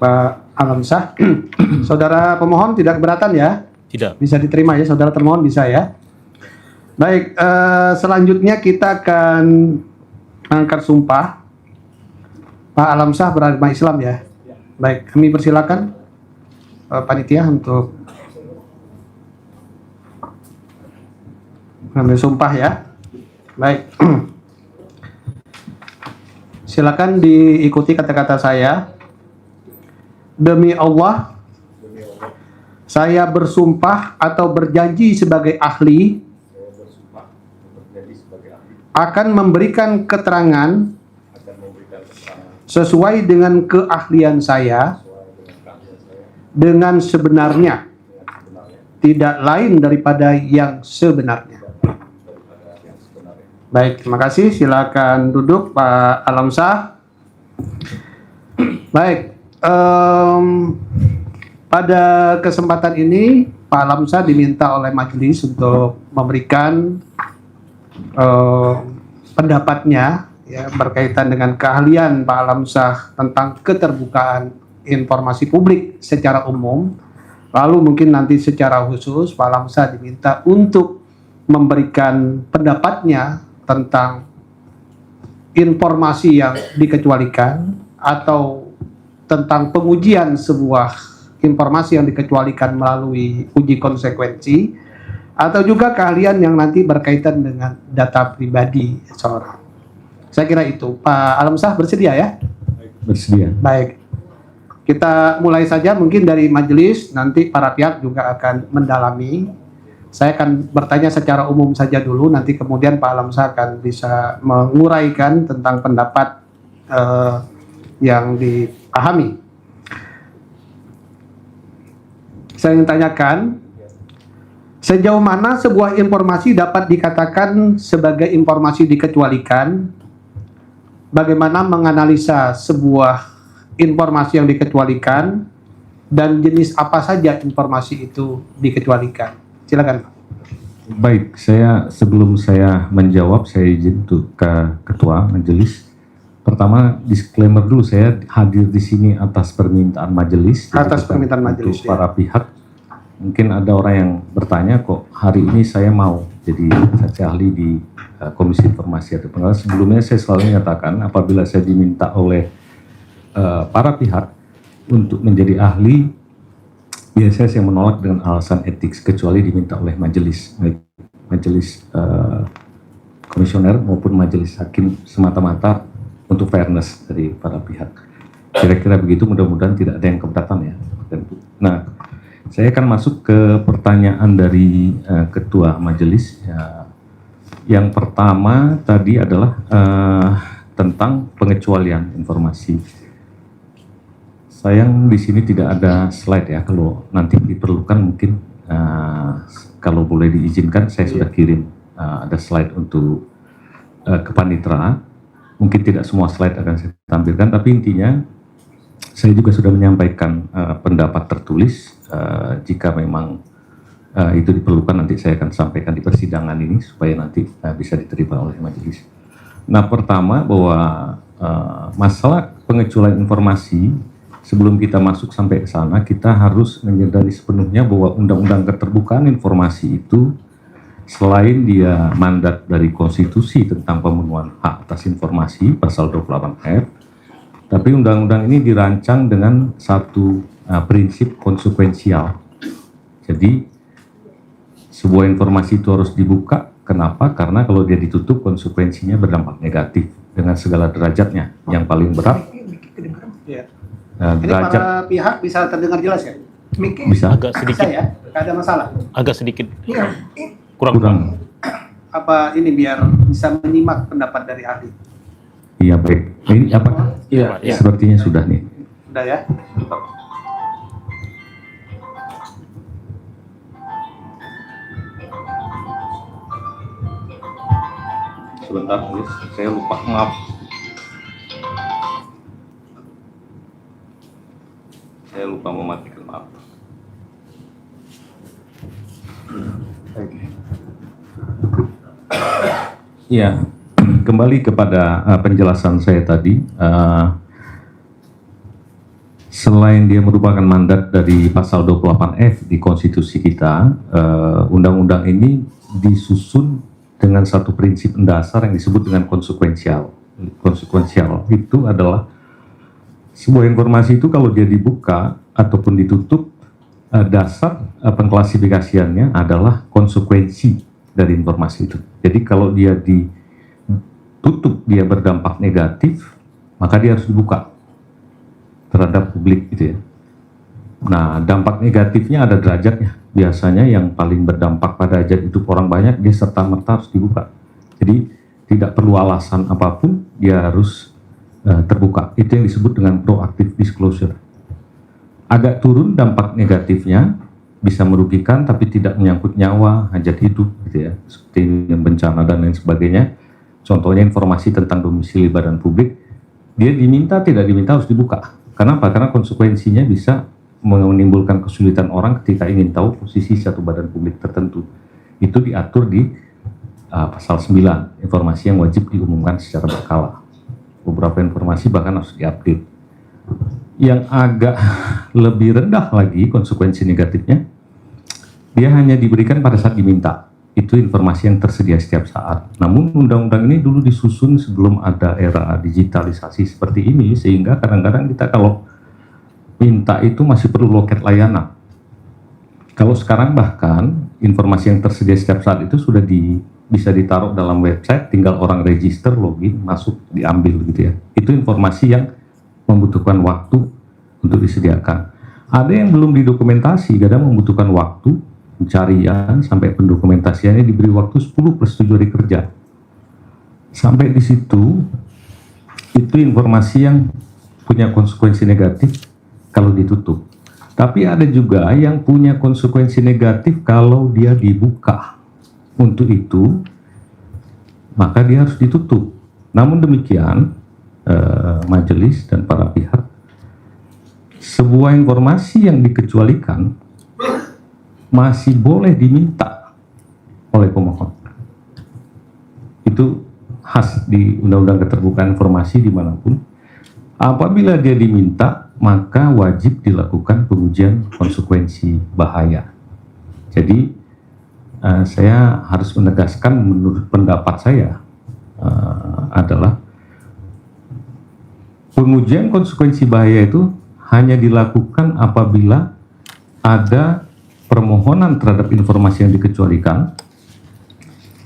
Pak Alamsyah. Saudara pemohon tidak keberatan ya? Tidak. Bisa diterima ya, saudara termohon bisa ya? Baik, selanjutnya kita akan angkat sumpah. Pak Alamsyah beragama Islam ya? Baik, kami persilakan panitia untuk mengambil sumpah ya. Baik. Silakan diikuti kata-kata saya. Demi Allah, saya bersumpah atau berjanji sebagai ahli akan memberikan keterangan sesuai dengan keahlian saya dengan sebenarnya, tidak lain daripada yang sebenarnya. Baik, terima kasih. Silakan duduk Pak Alamsyah. Baik, pada kesempatan ini Pak Alamsyah diminta oleh majelis untuk memberikan pendapatnya ya, berkaitan dengan keahlian Pak Alamsyah tentang keterbukaan informasi publik secara umum. Lalu mungkin nanti secara khusus Pak Alamsyah diminta untuk memberikan pendapatnya tentang informasi yang dikecualikan atau tentang pengujian sebuah informasi yang dikecualikan melalui uji konsekuensi, atau juga keahlian yang nanti berkaitan dengan data pribadi seseorang. Saya kira itu. Pak Alamsyah bersedia ya? Bersedia. Baik. Kita mulai saja mungkin dari majelis, nanti para pihak juga akan mendalami. Saya akan bertanya secara umum saja dulu, nanti kemudian Pak Alamsyah akan bisa menguraikan tentang pendapat yang dipahami. Saya ingin tanyakan, sejauh mana sebuah informasi dapat dikatakan sebagai informasi dikecualikan? Bagaimana menganalisa sebuah informasi yang dikecualikan dan jenis apa saja informasi itu dikecualikan? Silakan Pak. Baik, sebelum saya menjawab, saya izin untuk ke Ketua Majelis. Pertama, disclaimer dulu, saya hadir di sini atas permintaan majelis. Atas permintaan majelis. Untuk para pihak, mungkin ada orang yang bertanya, kok hari ini saya mau jadi saksi ahli di Komisi Informasi atau Pengawas. Sebelumnya saya selalu menyatakan, apabila saya diminta oleh para pihak untuk menjadi ahli, biasanya saya menolak dengan alasan etik, kecuali diminta oleh majelis, baik majelis komisioner maupun majelis hakim, semata-mata untuk fairness dari para pihak. Kira-kira begitu, mudah-mudahan tidak ada yang keberatan ya. Nah, saya akan masuk ke pertanyaan dari ketua majelis. Ya, yang pertama tadi adalah tentang pengecualian informasi. Sayang di sini tidak ada slide ya, kalau nanti diperlukan mungkin kalau boleh diizinkan saya sudah kirim ada slide untuk kepaniteraan. Mungkin tidak semua slide akan saya tampilkan, tapi intinya saya juga sudah menyampaikan pendapat tertulis. Jika memang itu diperlukan, nanti saya akan sampaikan di persidangan ini supaya nanti bisa diterima oleh majelis. Nah, pertama bahwa masalah pengecualian informasi, sebelum kita masuk sampai ke sana, kita harus menyadari sepenuhnya bahwa Undang-Undang Keterbukaan Informasi itu selain dia mandat dari konstitusi tentang pemenuhan hak atas informasi pasal 28F, tapi undang-undang ini dirancang dengan satu prinsip konsekuensial. Jadi sebuah informasi itu harus dibuka. Kenapa? Karena kalau dia ditutup, konsekuensinya berdampak negatif dengan segala derajatnya. Yang paling berat Ini derajat, para pihak bisa terdengar jelas ya? bisa Agak sedikit. Bisa ya? Tidak ada masalah. Agak sedikit. kurang. Apa ini biar bisa menyimak pendapat dari ahli? Iya, baik. Ini apa? Iya. Sepertinya sudah nih. Sudah ya? Sebentar, saya lupa, maaf. Saya lupa mematikan, maaf. Ya, kembali kepada penjelasan saya tadi. Selain dia merupakan mandat dari pasal 28F di konstitusi kita, undang-undang ini disusun dengan satu prinsip mendasar yang disebut dengan konsekuensial. Konsekuensial itu adalah sebuah informasi itu kalau dia dibuka ataupun ditutup, dasar pengklasifikasiannya adalah konsekuensi dari informasi itu. Jadi kalau dia ditutup, dia berdampak negatif, maka dia harus dibuka terhadap publik gitu ya. Nah, dampak negatifnya ada derajatnya. Biasanya yang paling berdampak pada derajat hidup orang banyak, dia serta-merta harus dibuka. Jadi tidak perlu alasan apapun, dia harus terbuka. Itu yang disebut dengan proactive disclosure. Agak turun dampak negatifnya, bisa merugikan tapi tidak menyangkut nyawa, hajat hidup gitu ya. Seperti bencana dan lain sebagainya. Contohnya informasi tentang domisili badan publik, dia diminta tidak diminta harus dibuka. Kenapa? Karena konsekuensinya bisa menimbulkan kesulitan orang ketika ingin tahu posisi satu badan publik tertentu. Itu diatur di pasal 9, informasi yang wajib diumumkan secara berkala. Beberapa informasi bahkan harus diupdate. Yang agak lebih rendah lagi konsekuensi negatifnya, dia hanya diberikan pada saat diminta. Itu informasi yang tersedia setiap saat. Namun undang-undang ini dulu disusun sebelum ada era digitalisasi seperti ini, sehingga kadang-kadang kita kalau minta itu masih perlu loket layanan. Kalau sekarang bahkan informasi yang tersedia setiap saat itu sudah bisa ditaruh dalam website, tinggal orang register, login, masuk, diambil gitu ya. Itu informasi yang membutuhkan waktu untuk disediakan. Ada yang belum didokumentasi, kadang membutuhkan waktu pencarian sampai pendokumentasiannya diberi waktu 10 plus 7 hari kerja. Sampai di situ, itu informasi yang punya konsekuensi negatif kalau ditutup. Tapi ada juga yang punya konsekuensi negatif kalau dia dibuka. Untuk itu, maka dia harus ditutup. Namun demikian, majelis dan para pihak, sebuah informasi yang dikecualikan masih boleh diminta oleh pemohon. Itu khas di Undang-Undang Keterbukaan Informasi dimanapun. Apabila dia diminta, maka wajib dilakukan pengujian konsekuensi bahaya. Jadi saya harus menegaskan menurut pendapat saya adalah pengujian konsekuensi bahaya itu hanya dilakukan apabila ada permohonan terhadap informasi yang dikecualikan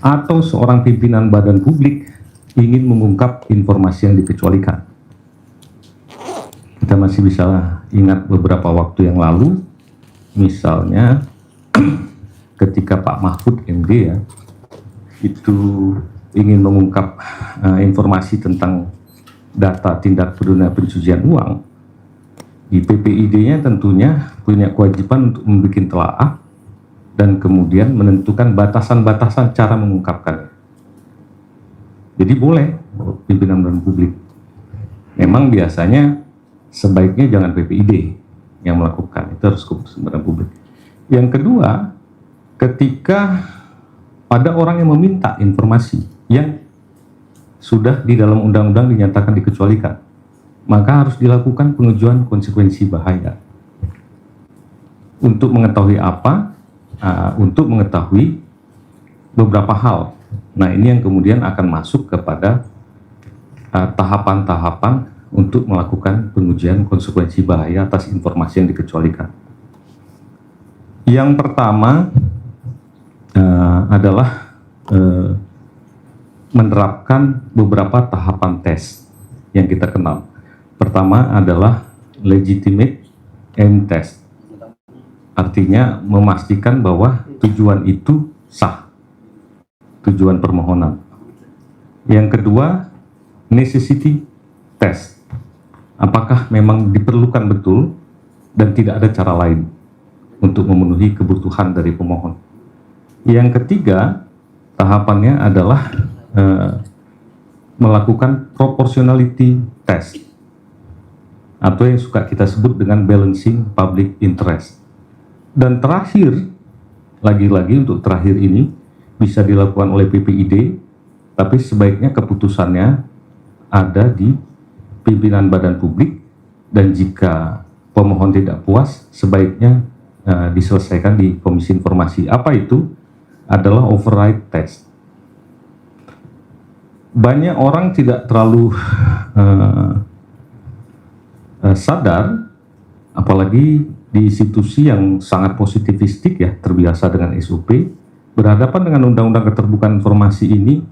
atau seorang pimpinan badan publik ingin mengungkap informasi yang dikecualikan. Kita masih bisa ingat beberapa waktu yang lalu, misalnya ketika Pak Mahfud MD ya, itu ingin mengungkap informasi tentang data tindak pidana pencucian uang, di PPID-nya tentunya punya kewajiban untuk membuat telaah dan kemudian menentukan batasan-batasan cara mengungkapkan. Jadi boleh pimpinan badan publik. Memang biasanya sebaiknya jangan PPID yang melakukan, itu harus ke badan publik. Yang kedua, ketika ada orang yang meminta informasi yang sudah di dalam undang-undang dinyatakan dikecualikan, maka harus dilakukan pengujian konsekuensi bahaya. Untuk mengetahui apa? Untuk mengetahui beberapa hal. Nah, ini yang kemudian akan masuk kepada tahapan-tahapan untuk melakukan pengujian konsekuensi bahaya atas informasi yang dikecualikan. Yang pertama adalah menerapkan beberapa tahapan tes yang kita kenal. Pertama adalah legitimate aim test. Artinya memastikan bahwa tujuan itu sah, tujuan permohonan. Yang kedua, necessity test. Apakah memang diperlukan betul dan tidak ada cara lain untuk memenuhi kebutuhan dari pemohon. Yang ketiga, tahapannya adalah melakukan proportionality test, atau yang suka kita sebut dengan balancing public interest. Dan terakhir, lagi-lagi untuk terakhir ini bisa dilakukan oleh PPID, tapi sebaiknya keputusannya ada di pimpinan badan publik, dan jika pemohon tidak puas, sebaiknya diselesaikan di Komisi Informasi. Apa itu? Adalah override test. Banyak orang tidak terlalu sadar, apalagi di institusi yang sangat positivistik ya, terbiasa dengan SOP, berhadapan dengan Undang-Undang Keterbukaan Informasi ini,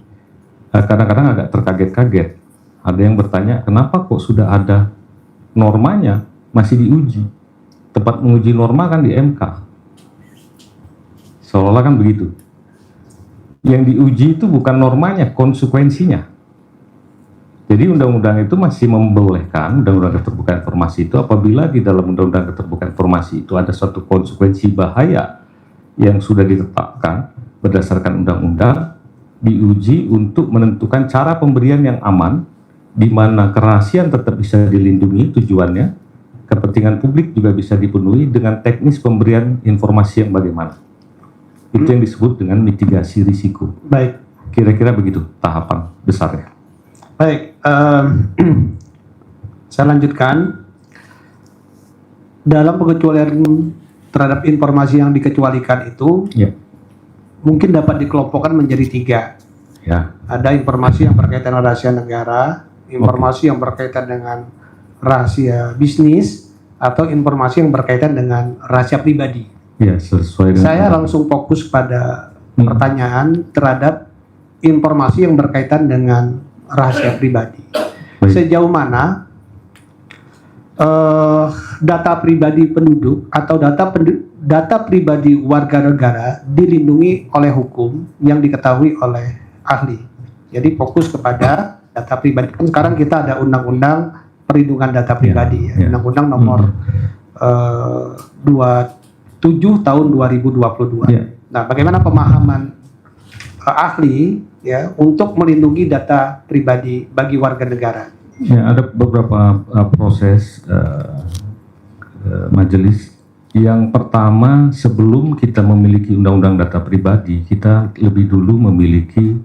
kadang-kadang agak terkaget-kaget. Ada yang bertanya, kenapa kok sudah ada normanya masih diuji? Tempat menguji norma kan di MK. Seolah-olah kan begitu. Yang diuji itu bukan normanya, konsekuensinya. Jadi undang-undang itu masih membolehkan, Undang-Undang Keterbukaan Informasi itu, apabila di dalam Undang-Undang Keterbukaan Informasi itu ada suatu konsekuensi bahaya yang sudah ditetapkan berdasarkan undang-undang, diuji untuk menentukan cara pemberian yang aman, di mana kerahasiaan tetap bisa dilindungi tujuannya, kepentingan publik juga bisa dipenuhi dengan teknis pemberian informasi yang bagaimana. Itu yang disebut dengan mitigasi risiko. Baik. Kira-kira begitu tahapan besarnya. Baik, saya lanjutkan. Dalam pengecualian terhadap informasi yang dikecualikan itu, Ya. mungkin dapat dikelompokkan menjadi 3. Ya. Ada informasi yang berkaitan dengan rahasia negara, informasi yang berkaitan dengan rahasia bisnis, atau informasi yang berkaitan dengan rahasia pribadi. Ya, sesuai dengan Saya langsung fokus pada pertanyaan terhadap informasi yang berkaitan dengan rahasia pribadi. Baik. Sejauh mana data pribadi penduduk atau data pribadi warga negara dilindungi oleh hukum yang diketahui oleh ahli. Jadi fokus kepada data pribadi. Kan sekarang kita ada undang-undang perlindungan data pribadi, ya. Undang-Undang nomor 27 tahun 2022. Ya. Nah, bagaimana pemahaman ahli ya untuk melindungi data pribadi bagi warga negara? Ya, ada beberapa proses majelis. Yang pertama, sebelum kita memiliki undang-undang data pribadi, kita lebih dulu memiliki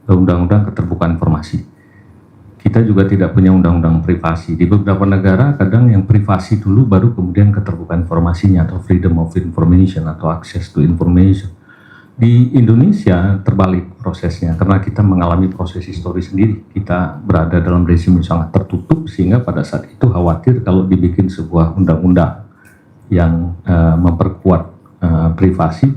undang-undang keterbukaan informasi. Kita juga tidak punya undang-undang privasi. Di beberapa negara kadang yang privasi dulu baru kemudian keterbukaan informasinya atau freedom of information atau access to information. Di Indonesia terbalik prosesnya karena kita mengalami proses histori sendiri. Kita berada dalam rezim yang sangat tertutup sehingga pada saat itu khawatir kalau dibikin sebuah undang-undang yang memperkuat privasi,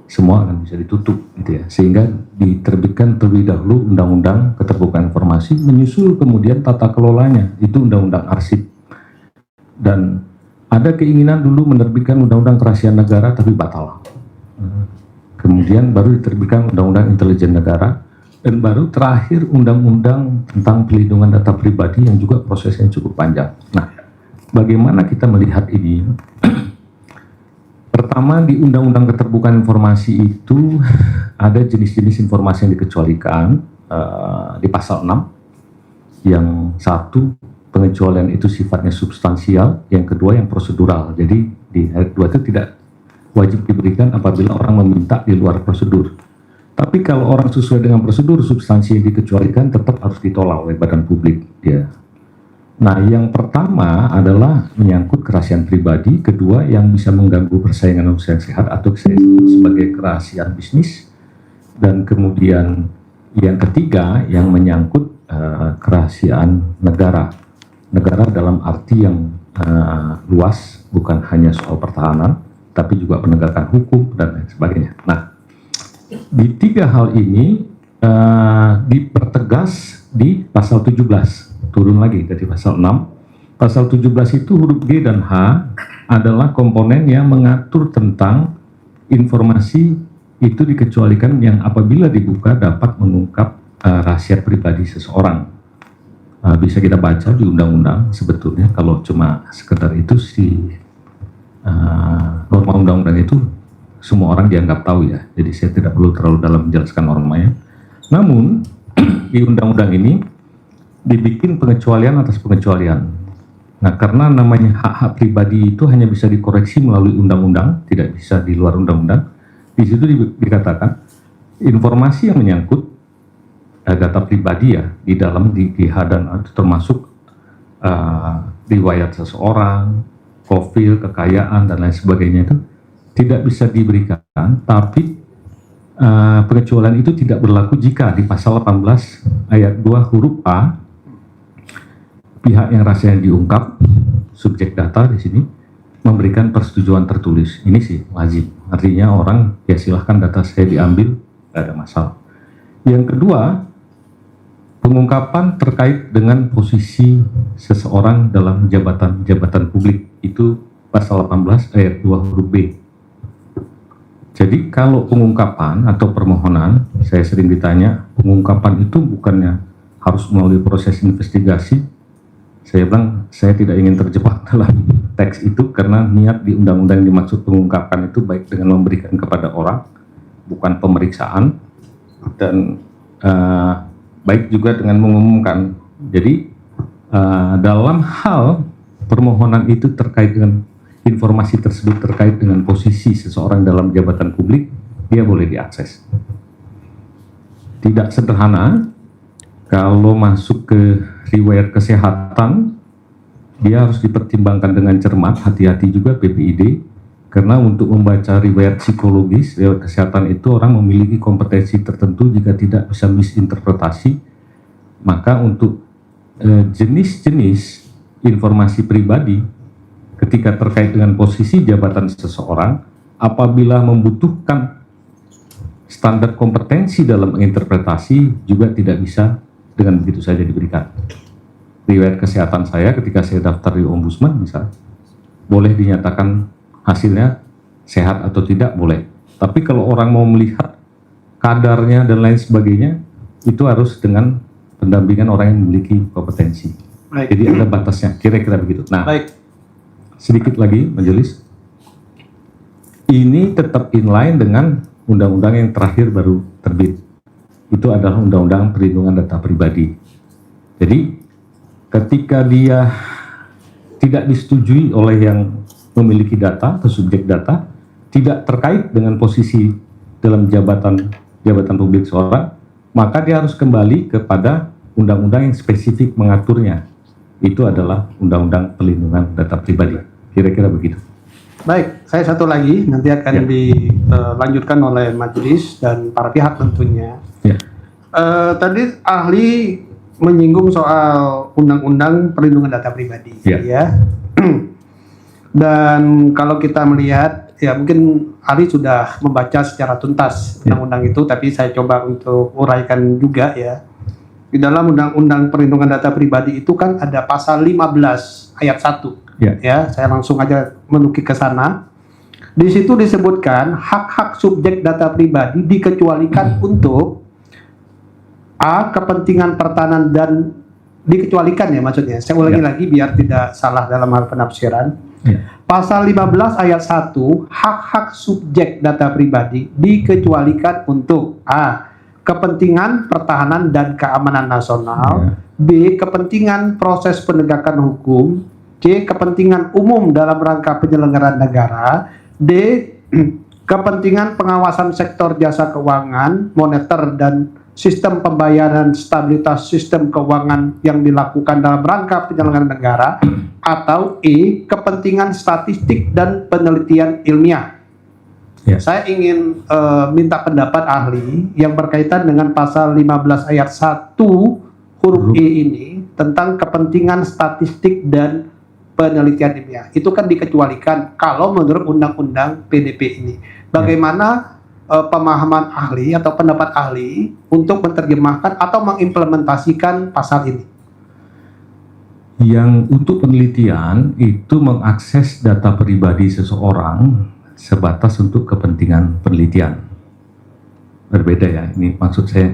semua akan bisa ditutup gitu ya. Sehingga diterbitkan terlebih dahulu Undang-Undang Keterbukaan Informasi, menyusul kemudian tata kelolanya itu Undang-Undang Arsip. Dan ada keinginan dulu menerbitkan Undang-Undang Kerahasiaan Negara tapi batal. Kemudian baru diterbitkan Undang-Undang Intelijen Negara, dan baru terakhir Undang-Undang tentang Pelindungan Data Pribadi yang juga prosesnya cukup panjang. Nah, bagaimana kita melihat ini? Pertama, di Undang-Undang Keterbukaan Informasi itu ada jenis-jenis informasi yang dikecualikan di pasal 6. Yang satu, pengecualian itu sifatnya substansial, yang kedua yang prosedural. Jadi di ayat 2 itu tidak wajib diberikan apabila orang meminta di luar prosedur. Tapi kalau orang sesuai dengan prosedur, substansi yang dikecualikan tetap harus ditolak oleh badan publik. Ya. Nah, yang pertama adalah menyangkut kerahasiaan pribadi, kedua yang bisa mengganggu persaingan usaha yang sehat atau saya sebut sebagai kerahasiaan bisnis, dan kemudian yang ketiga yang menyangkut kerahasiaan negara. Negara dalam arti yang luas, bukan hanya soal pertahanan, tapi juga penegakan hukum dan lain sebagainya. Nah, di 3 hal ini dipertegas di pasal 17. Turun lagi dari pasal 6. Pasal 17 itu huruf G dan H adalah komponen yang mengatur tentang informasi itu dikecualikan yang apabila dibuka dapat mengungkap rahasia pribadi seseorang. Bisa kita baca di undang-undang sebetulnya, kalau cuma sekedar itu norma undang-undang itu semua orang dianggap tahu ya, jadi saya tidak perlu terlalu dalam menjelaskan normanya. Namun di undang-undang ini dibikin pengecualian atas pengecualian. Nah, karena namanya hak-hak pribadi itu hanya bisa dikoreksi melalui undang-undang, tidak bisa di luar undang-undang. Di situ dikatakan informasi yang menyangkut data pribadi ya di dalam di dan termasuk riwayat seseorang, profil, kekayaan, dan lain sebagainya itu tidak bisa diberikan, tapi pengecualian itu tidak berlaku jika di pasal 18 ayat 2 huruf A, pihak yang rahasianya diungkap, subjek data di sini, memberikan persetujuan tertulis. Ini sih wajib, artinya orang ya silahkan data saya diambil, tidak ada masalah. Yang kedua, pengungkapan terkait dengan posisi seseorang dalam jabatan publik, itu pasal 18 ayat 2 huruf B. Jadi kalau pengungkapan atau permohonan, saya sering ditanya, pengungkapan itu bukannya harus melalui proses investigasi? Saya bilang, saya tidak ingin terjebak dalam teks itu karena niat di undang-undang yang dimaksud pengungkapan itu baik dengan memberikan kepada orang, bukan pemeriksaan, dan baik juga dengan mengumumkan. Jadi dalam hal permohonan itu terkait dengan informasi tersebut terkait dengan posisi seseorang dalam jabatan publik, dia boleh diakses. Tidak sederhana, kalau masuk ke riwayat kesehatan, dia harus dipertimbangkan dengan cermat, hati-hati juga PPID, karena untuk membaca riwayat psikologis, riwayat kesehatan itu orang memiliki kompetensi tertentu, jika tidak bisa misinterpretasi, maka untuk jenis-jenis informasi pribadi, ketika terkait dengan posisi jabatan seseorang, apabila membutuhkan standar kompetensi dalam menginterpretasi, juga tidak bisa dengan begitu saja diberikan. Riwayat kesehatan saya ketika saya daftar di Ombudsman, misal, boleh dinyatakan hasilnya sehat atau tidak, boleh. Tapi kalau orang mau melihat kadarnya dan lain sebagainya, itu harus dengan pendampingan orang yang memiliki kompetensi. Baik. Jadi ada batasnya, kira-kira begitu. Nah, Baik. sedikit lagi, Majelis. Ini tetap inline dengan undang-undang yang terakhir baru terbit. Itu adalah Undang-Undang Perlindungan Data Pribadi. Jadi, ketika dia tidak disetujui oleh yang memiliki data atau subjek data, tidak terkait dengan posisi dalam jabatan publik seorang, maka dia harus kembali kepada undang-undang yang spesifik mengaturnya. Itu adalah Undang-Undang Perlindungan Data Pribadi. Kira-kira begitu. Baik, saya satu lagi nanti akan dilanjutkan oleh majelis dan para pihak tentunya. Ya. Tadi ahli menyinggung soal Undang-Undang Perlindungan Data Pribadi, ya. Dan kalau kita melihat, ya mungkin ahli sudah membaca secara tuntas undang-undang itu, tapi saya coba untuk uraikan juga ya. Di dalam Undang-Undang Perlindungan Data Pribadi itu kan ada pasal 15 ayat 1. Ya, saya langsung aja menukik ke sana. Di situ disebutkan hak-hak subjek data pribadi dikecualikan untuk A. kepentingan pertahanan dan dikecualikan ya maksudnya. Saya ulangi lagi biar tidak salah dalam hal penafsiran. Pasal 15 ayat 1, hak-hak subjek data pribadi dikecualikan untuk A. kepentingan pertahanan dan keamanan nasional, B. kepentingan proses penegakan hukum, C. kepentingan umum dalam rangka penyelenggaraan negara, D. kepentingan pengawasan sektor jasa keuangan, moneter dan sistem pembayaran, stabilitas sistem keuangan yang dilakukan dalam rangka penyelenggaraan negara, atau E. kepentingan statistik dan penelitian ilmiah. Saya ingin minta pendapat ahli yang berkaitan dengan pasal 15 ayat 1 huruf E ini tentang kepentingan statistik dan penelitian ilmiah. Itu kan dikecualikan kalau menurut undang-undang PDP ini. Bagaimana pemahaman ahli atau pendapat ahli untuk menerjemahkan atau mengimplementasikan pasal ini? Yang untuk penelitian itu mengakses data pribadi seseorang sebatas untuk kepentingan penelitian. Berbeda ya, ini maksud saya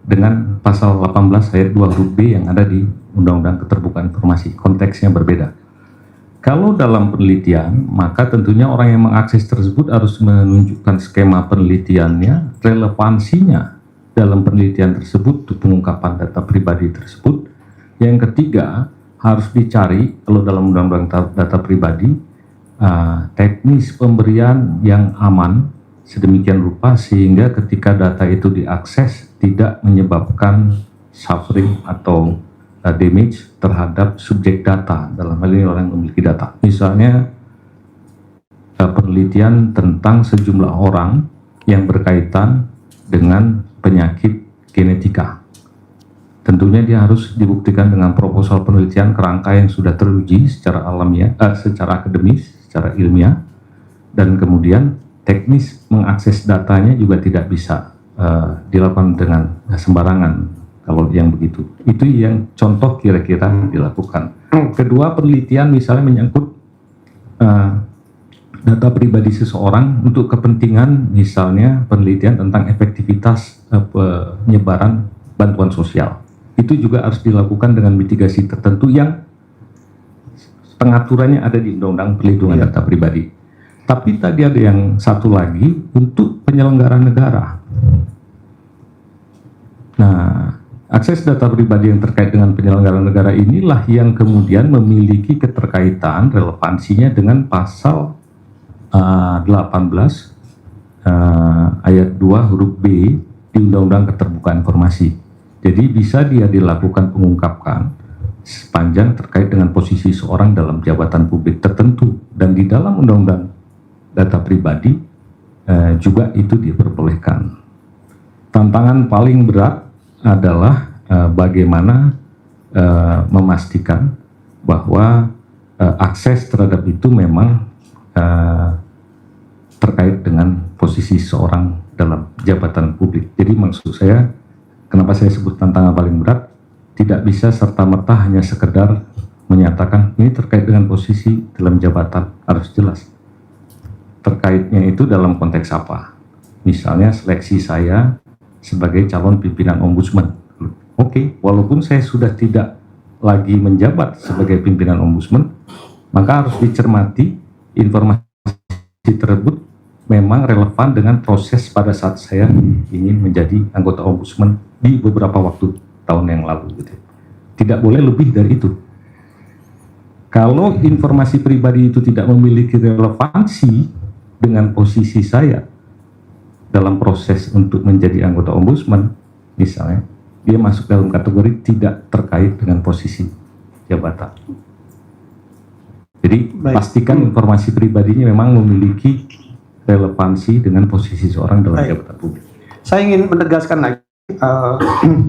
dengan pasal 18 ayat 2 huruf B yang ada di Undang-Undang Keterbukaan Informasi, konteksnya berbeda. Kalau dalam penelitian, maka tentunya orang yang mengakses tersebut harus menunjukkan skema penelitiannya, relevansinya dalam penelitian tersebut untuk pengungkapan data pribadi tersebut. Yang ketiga, harus dicari kalau dalam Undang-Undang Data Pribadi, teknis pemberian yang aman sedemikian rupa sehingga ketika data itu diakses tidak menyebabkan suffering atau damage terhadap subjek data, dalam hal ini orang yang memiliki data. Misalnya penelitian tentang sejumlah orang yang berkaitan dengan penyakit genetika. Tentunya dia harus dibuktikan dengan proposal penelitian kerangka yang sudah teruji secara alamiah, secara akademis, secara ilmiah, dan kemudian teknis mengakses datanya juga tidak bisa dilakukan dengan sembarangan. Kalau yang begitu, itu yang contoh kira-kira dilakukan. Kedua, penelitian misalnya menyangkut data pribadi seseorang untuk kepentingan misalnya penelitian tentang efektivitas penyebaran bantuan sosial. Itu juga harus dilakukan dengan mitigasi tertentu yang pengaturannya ada di Undang-Undang Perlindungan Data Pribadi. Tapi tadi ada yang satu lagi untuk penyelenggara negara. Nah, akses data pribadi yang terkait dengan penyelenggara negara inilah yang kemudian memiliki keterkaitan relevansinya dengan pasal 18 ayat 2 huruf B di Undang-Undang Keterbukaan Informasi. Jadi bisa dia dilakukan pengungkapkan sepanjang terkait dengan posisi seorang dalam jabatan publik tertentu, dan di dalam Undang-Undang Data Pribadi juga itu diperbolehkan. Tantangan paling berat adalah bagaimana memastikan bahwa akses terhadap itu memang terkait dengan posisi seorang dalam jabatan publik. Jadi maksud saya, kenapa saya sebut tantangan paling berat, tidak bisa serta-merta hanya sekedar menyatakan ini terkait dengan posisi dalam jabatan, harus jelas. Terkaitnya itu dalam konteks apa? Misalnya seleksi saya sebagai calon pimpinan ombudsman. Oke, walaupun saya sudah tidak lagi menjabat sebagai pimpinan ombudsman, maka harus dicermati informasi tersebut memang relevan dengan proses pada saat saya ingin menjadi anggota ombudsman di beberapa waktu tahun yang lalu. Gitu. Tidak boleh lebih dari itu. Kalau informasi pribadi itu tidak memiliki relevansi dengan posisi saya dalam proses untuk menjadi anggota ombudsman, misalnya, dia masuk dalam kategori tidak terkait dengan posisi jabatan. Jadi pastikan informasi pribadinya memang memiliki relevansi dengan posisi seorang dalam jabatan publik. Saya ingin menegaskan lagi,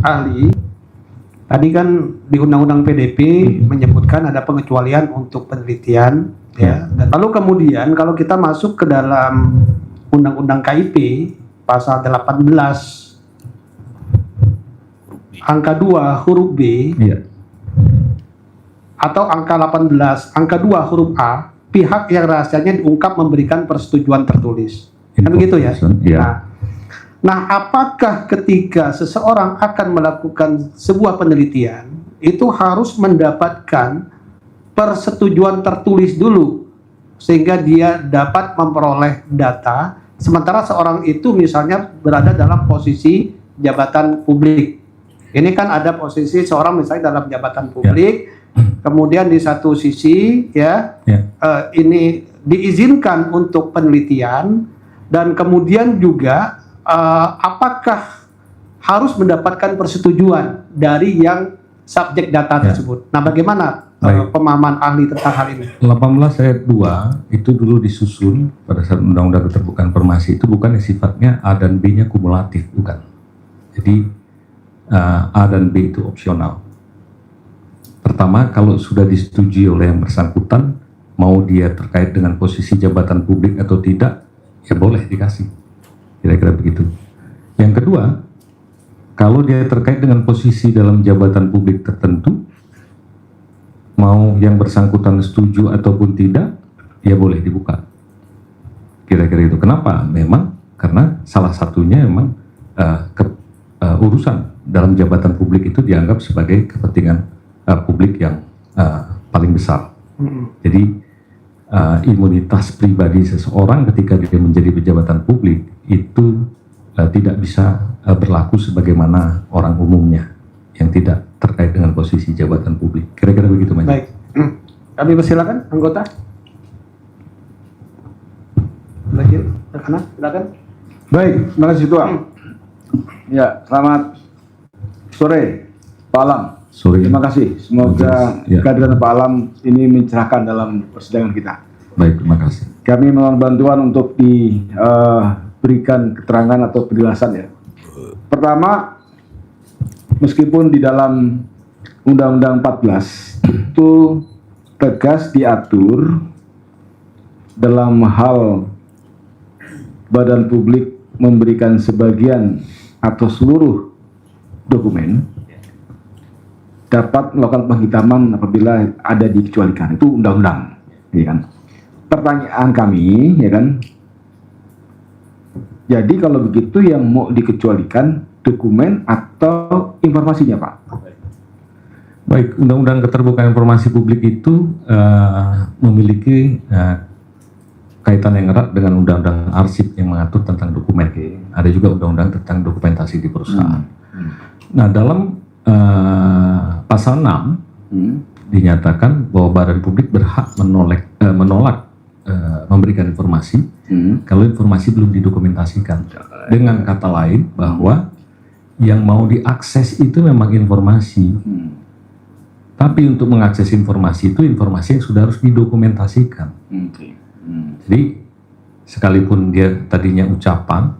ahli, tadi kan di Undang-Undang PDP menyebutkan ada pengecualian untuk penelitian, ya. Dan lalu kemudian kalau kita masuk ke dalam Undang-Undang KIP pasal 18 angka 2 huruf B, atau angka 18 angka 2 huruf A, pihak yang rahasianya diungkap memberikan persetujuan tertulis. Kan begitu ya? Nah, apakah ketika seseorang akan melakukan sebuah penelitian, itu harus mendapatkan persetujuan tertulis dulu, sehingga dia dapat memperoleh data, sementara seorang itu misalnya berada dalam posisi jabatan publik. Ini kan ada posisi seorang misalnya dalam jabatan publik, kemudian di satu sisi ini diizinkan untuk penelitian, dan kemudian juga apakah harus mendapatkan persetujuan dari yang subjek data tersebut. Nah, bagaimana pemahaman ahli tentang hal ini? 18 ayat 2 itu dulu disusun pada saat Undang-Undang Keterbukaan Informasi itu bukan sifatnya A dan B-nya kumulatif, bukan. Jadi A dan B itu opsional. Pertama, kalau sudah disetujui oleh yang bersangkutan, mau dia terkait dengan posisi jabatan publik atau tidak, ya boleh dikasih. Kira-kira begitu. Yang kedua, kalau dia terkait dengan posisi dalam jabatan publik tertentu, mau yang bersangkutan setuju ataupun tidak, ya boleh dibuka. Kira-kira itu. Kenapa? Memang karena salah satunya memang urusan dalam jabatan publik itu dianggap sebagai kepentingan publik yang paling besar. Jadi imunitas pribadi seseorang ketika dia menjadi pejabat publik itu tidak bisa berlaku sebagaimana orang umumnya yang tidak terkait dengan posisi jabatan publik. Kira-kira begitu, Mas. Baik. Kami persilakan anggota. Lagi, rekan, silakan. Baik, terima kasih Tuan. Ya, selamat sore, malam. Sorry. Terima kasih. Semoga Ya. kehadiran Pak Alam ini mencerahkan dalam persidangan kita. Baik, terima kasih. Kami mohon bantuan untuk diberikan keterangan atau penjelasan ya. Pertama, meskipun di dalam Undang-Undang 14 itu tegas diatur dalam hal badan publik memberikan sebagian atau seluruh dokumen dapat melakukan penghitaman apabila ada dikecualikan. Itu undang-undang, ya kan? Pertanyaan kami, ya kan? Jadi kalau begitu yang mau dikecualikan dokumen atau informasinya, Pak? Baik, Undang-Undang Keterbukaan Informasi Publik itu memiliki kaitan yang erat dengan Undang-Undang Arsip yang mengatur tentang dokumen. Ada juga Undang-Undang tentang dokumentasi di perusahaan. Nah, dalam pasal 6 dinyatakan bahwa badan publik berhak menolak memberikan informasi kalau informasi belum didokumentasikan. Dengan kata lain bahwa yang mau diakses itu memang informasi. Tapi untuk mengakses informasi itu informasi yang sudah harus didokumentasikan. Jadi sekalipun dia tadinya ucapan,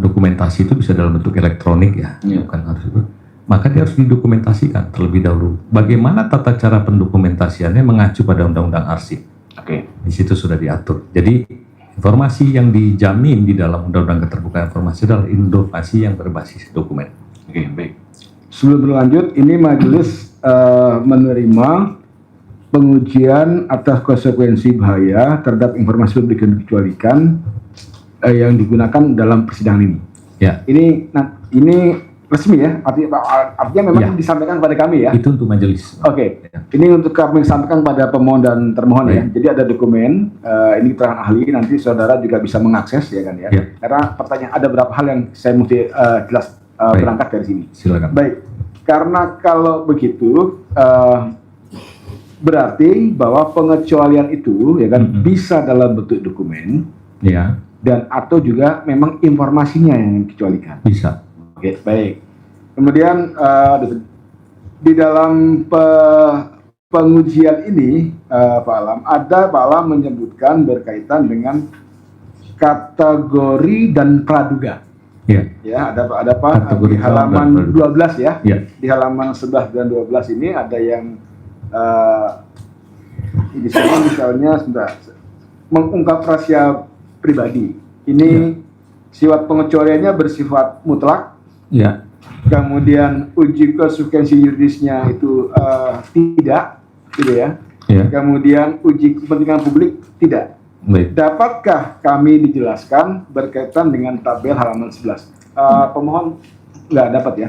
dokumentasi itu bisa dalam bentuk elektronik ya, bukan harus itu. Maka dia harus didokumentasikan terlebih dahulu. Bagaimana tata cara pendokumentasiannya mengacu pada Undang-Undang Arsip. Di situ sudah diatur. Jadi informasi yang dijamin di dalam Undang-Undang Keterbukaan Informasi adalah informasi yang berbasis dokumen. Baik. Sebelum berlanjut, ini majelis menerima pengujian atas konsekuensi bahaya terhadap informasi publik yang dikecualikan yang digunakan dalam persidangan ini. Ya. Ini resmi ya, artinya memang disampaikan kepada kami ya. Itu untuk majelis. Oke. Ini untuk kami sampaikan pada pemohon dan termohon ya. Jadi ada dokumen, ini keterangan ahli, nanti saudara juga bisa mengakses ya kan ya. Karena pertanyaan ada beberapa hal yang saya mesti jelas berangkat dari sini. Silakan. Baik, karena kalau begitu berarti bahwa pengecualian itu ya kan bisa dalam bentuk dokumen, ya, dan atau juga memang informasinya yang dikecualikan. Bisa. Oke, baik. Kemudian di dalam pengujian ini Pak Alam menyebutkan berkaitan dengan kategori dan praduga. Ya, ada Pak di halaman 12 ya. Di halaman 11 dan 12 ini ada yang di sini misalnya mengungkap rahasia pribadi. Ini sifat pengecualiannya bersifat mutlak. Kemudian uji konsekuensi yuridisnya itu tidak, gitu ya. Kemudian uji kepentingan publik tidak. Dapatkah kami dijelaskan berkaitan dengan tabel halaman 11? Pemohon nggak dapat ya?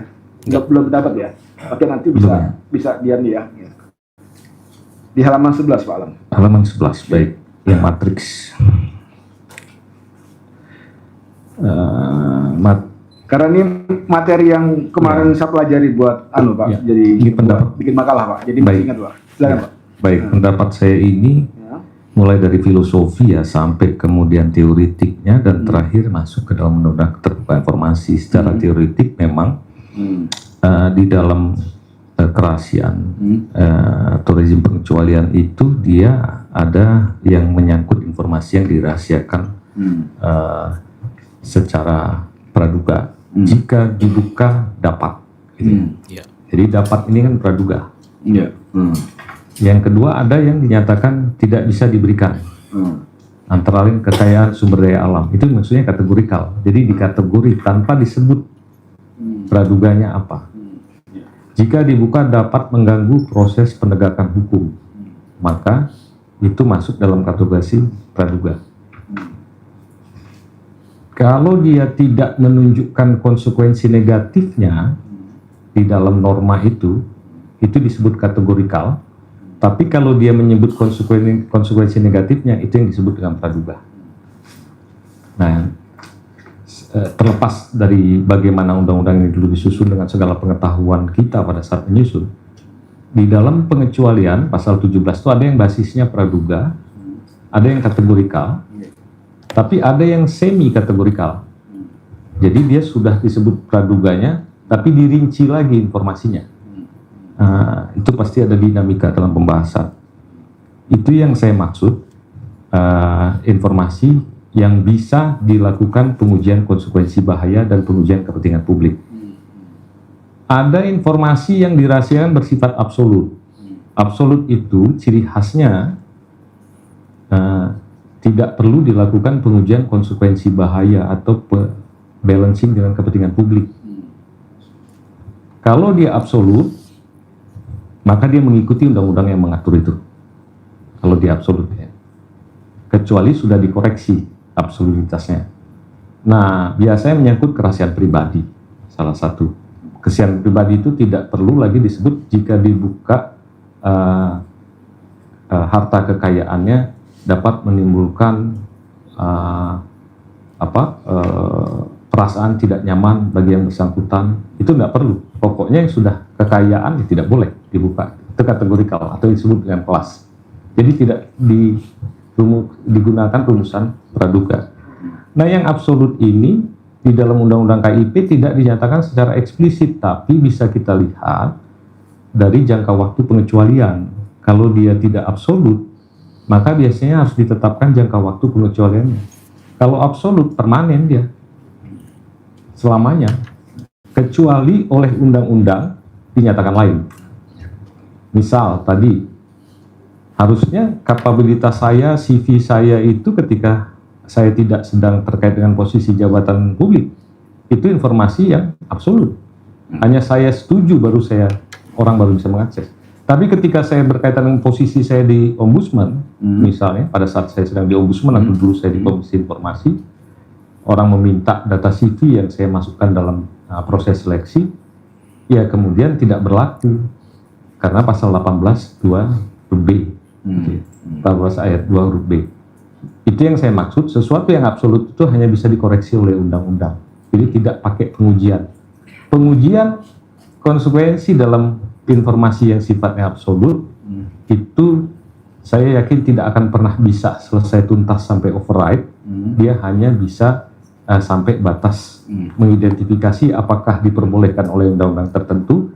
Belum dapat ya? Oke, nanti bisa diam ya. Di halaman 11 Pak Alam. Halaman 11, baik. Yang matriks. Karena ini materi yang kemarin saya pelajari buat Pak. Jadi ini pendapat bikin makalah Pak. Jadi masih ingat Pak. Silakan Pak. Baik, pendapat saya ini mulai dari filosofi ya sampai kemudian teoritiknya dan terakhir masuk ke dalam Undang-Undang Keterbukaan Informasi. Secara teoritik memang di dalam kerahasiaan atau rezim pengecualian itu dia ada yang menyangkut informasi yang dirahasiakan secara praduga. Jika dibuka dapat. Jadi dapat ini kan praduga. Yang kedua ada yang dinyatakan tidak bisa diberikan. Antara lain kekayaan sumber daya alam. Itu maksudnya kategorikal. Jadi dikategori tanpa disebut praduganya apa. Jika dibuka dapat mengganggu proses penegakan hukum, maka itu masuk dalam kategori praduga. Kalau dia tidak menunjukkan konsekuensi negatifnya di dalam norma itu disebut kategorikal. Tapi kalau dia menyebut konsekuensi negatifnya, itu yang disebut dengan praduga. Nah, terlepas dari bagaimana undang-undang ini dulu disusun dengan segala pengetahuan kita pada saat menyusun, di dalam pengecualian pasal 17 itu ada yang basisnya praduga, ada yang kategorikal, tapi ada yang semi kategorikal. Jadi dia sudah disebut praduganya, tapi dirinci lagi informasinya. Itu pasti ada dinamika dalam pembahasan. Itu yang saya maksud, informasi yang bisa dilakukan pengujian konsekuensi bahaya dan pengujian kepentingan publik. Ada informasi yang dirahasiakan bersifat absolut. Absolut itu ciri khasnya tidak perlu dilakukan pengujian konsekuensi bahaya atau balancing dengan kepentingan publik. Kalau dia absolut, maka dia mengikuti undang-undang yang mengatur itu. Kalau dia absolut, ya. Kecuali sudah dikoreksi absolutitasnya. Nah, biasanya menyangkut kerahasiaan pribadi, salah satu. Kerahasiaan pribadi itu tidak perlu lagi disebut jika dibuka harta kekayaannya dapat menimbulkan perasaan tidak nyaman bagi yang bersangkutan. Itu nggak perlu. Pokoknya yang sudah kekayaan ya tidak boleh dibuka. Itu kategorikal atau disebut dengan kelas. Jadi tidak digunakan rumusan praduga. Nah, yang absolut ini di dalam Undang-Undang KIP tidak dinyatakan secara eksplisit, tapi bisa kita lihat dari jangka waktu pengecualian. Kalau dia tidak absolut, maka biasanya harus ditetapkan jangka waktu pengecualiannya. Kalau absolut, permanen dia selamanya, kecuali oleh undang-undang dinyatakan lain. Misal tadi, harusnya kapabilitas saya, CV saya itu ketika saya tidak sedang terkait dengan posisi jabatan publik, itu informasi yang absolut. Hanya saya setuju baru orang baru bisa mengakses. Tapi ketika saya berkaitan dengan posisi saya di ombudsman, misalnya pada saat saya sedang di ombudsman atau dulu saya di komisi informasi, orang meminta data CV yang saya masukkan dalam proses seleksi, ya kemudian tidak berlaku karena pasal 18 2 huruf B. 18 ayat 2 huruf B. Itu yang saya maksud, sesuatu yang absolut itu hanya bisa dikoreksi oleh undang-undang. Jadi tidak pakai pengujian. Pengujian konsekuensi dalam informasi yang sifatnya absolut itu saya yakin tidak akan pernah bisa selesai tuntas sampai override. Dia hanya bisa sampai batas mengidentifikasi apakah diperbolehkan oleh undang-undang tertentu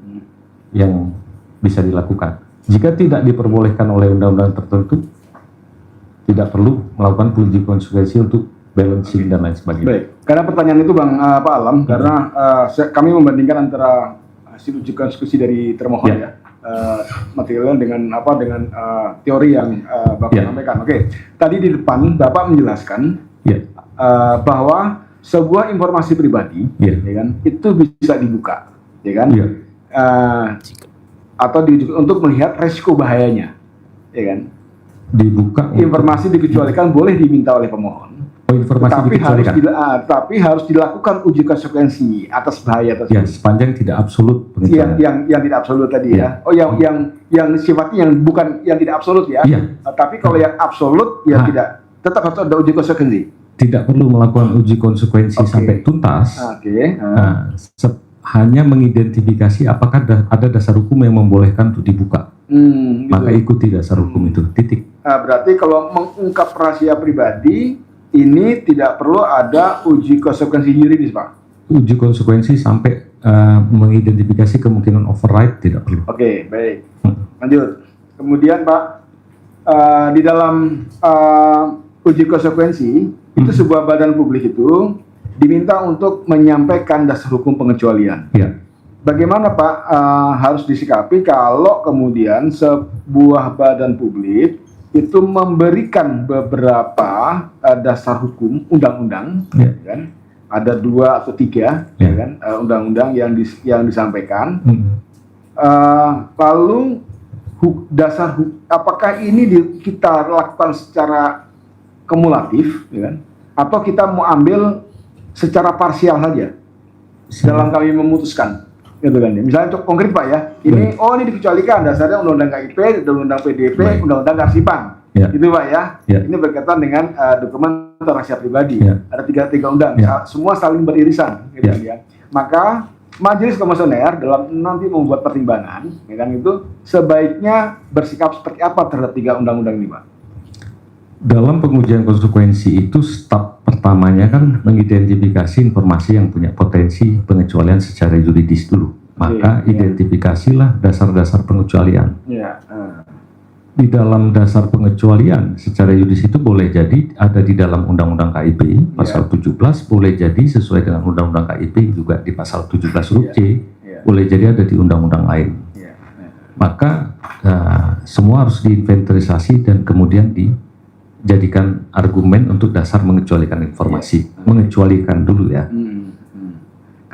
yang bisa dilakukan. Jika tidak diperbolehkan oleh undang-undang tertentu, tidak perlu melakukan uji konsekuensi untuk balancing dan lain sebagainya. Baik, karena pertanyaan itu Bang Pak Alam, karena kami membandingkan antara hasil uji konsekuensi dari termohon materialnya dengan teori yang Bapak sampaikan. Oke, tadi di depan Bapak menjelaskan bahwa sebuah informasi pribadi, ya kan, itu bisa dibuka, ya kan, atau untuk melihat resiko bahayanya, ya kan. Dibuka. Informasi dikecualikan boleh diminta oleh pemohon. Tapi harus dilakukan uji konsekuensi atas bahaya tersebut. Ya, sepanjang tidak absolut. Yang tidak absolut tadi ya. Oh, yang sifatnya yang tidak absolut ya. Tapi kalau yang absolut ya tidak, tetap harus ada uji konsekuensi. Tidak perlu melakukan uji konsekuensi sampai tuntas. Hanya mengidentifikasi apakah ada dasar hukum yang membolehkan untuk dibuka. Maka ikuti dasar hukum itu. Titik. Berarti kalau mengungkap rahasia pribadi ini tidak perlu ada uji konsekuensi yuridis, Pak. Uji konsekuensi sampai mengidentifikasi kemungkinan override tidak perlu. Oke, baik. Lanjut. Kemudian Pak, di dalam uji konsekuensi itu sebuah badan publik itu diminta untuk menyampaikan dasar hukum pengecualian. Bagaimana Pak harus disikapi kalau kemudian sebuah badan publik itu memberikan beberapa dasar hukum undang-undang, kan? Ada 2 atau 3, kan? Undang-undang yang disampaikan. Lalu apakah ini kita lakukan secara kumulatif, ya kan? Atau kita mau ambil secara parsial saja dalam kami memutuskan, gitu kan ya. Misalnya untuk konkret Pak ya, ini ini dikecualikan dasarnya undang-undang KIP, undang-undang PDP, undang-undang Karsipan, gitu Pak ya. Ini berkaitan dengan dokumen rahasia pribadi. Ada tiga undang, semua saling beririsan, gitu kan ya. Maka Majelis Komisioner dalam nanti membuat pertimbangan, ya kan, itu sebaiknya bersikap seperti apa terhadap 3 undang-undang ini, Pak? Dalam pengujian konsekuensi itu step pertamanya kan mengidentifikasi informasi yang punya potensi pengecualian secara yuridis dulu. Maka identifikasilah dasar-dasar pengecualian. Iya. Di dalam dasar pengecualian secara yuridis itu boleh jadi ada di dalam Undang-Undang KIP pasal 17, boleh jadi sesuai dengan Undang-Undang KIP juga di pasal 17 huruf C, boleh jadi ada di undang-undang lain. Maka semua harus diinventarisasi dan kemudian dijadikan argumen untuk dasar mengecualikan informasi. Mengecualikan dulu ya.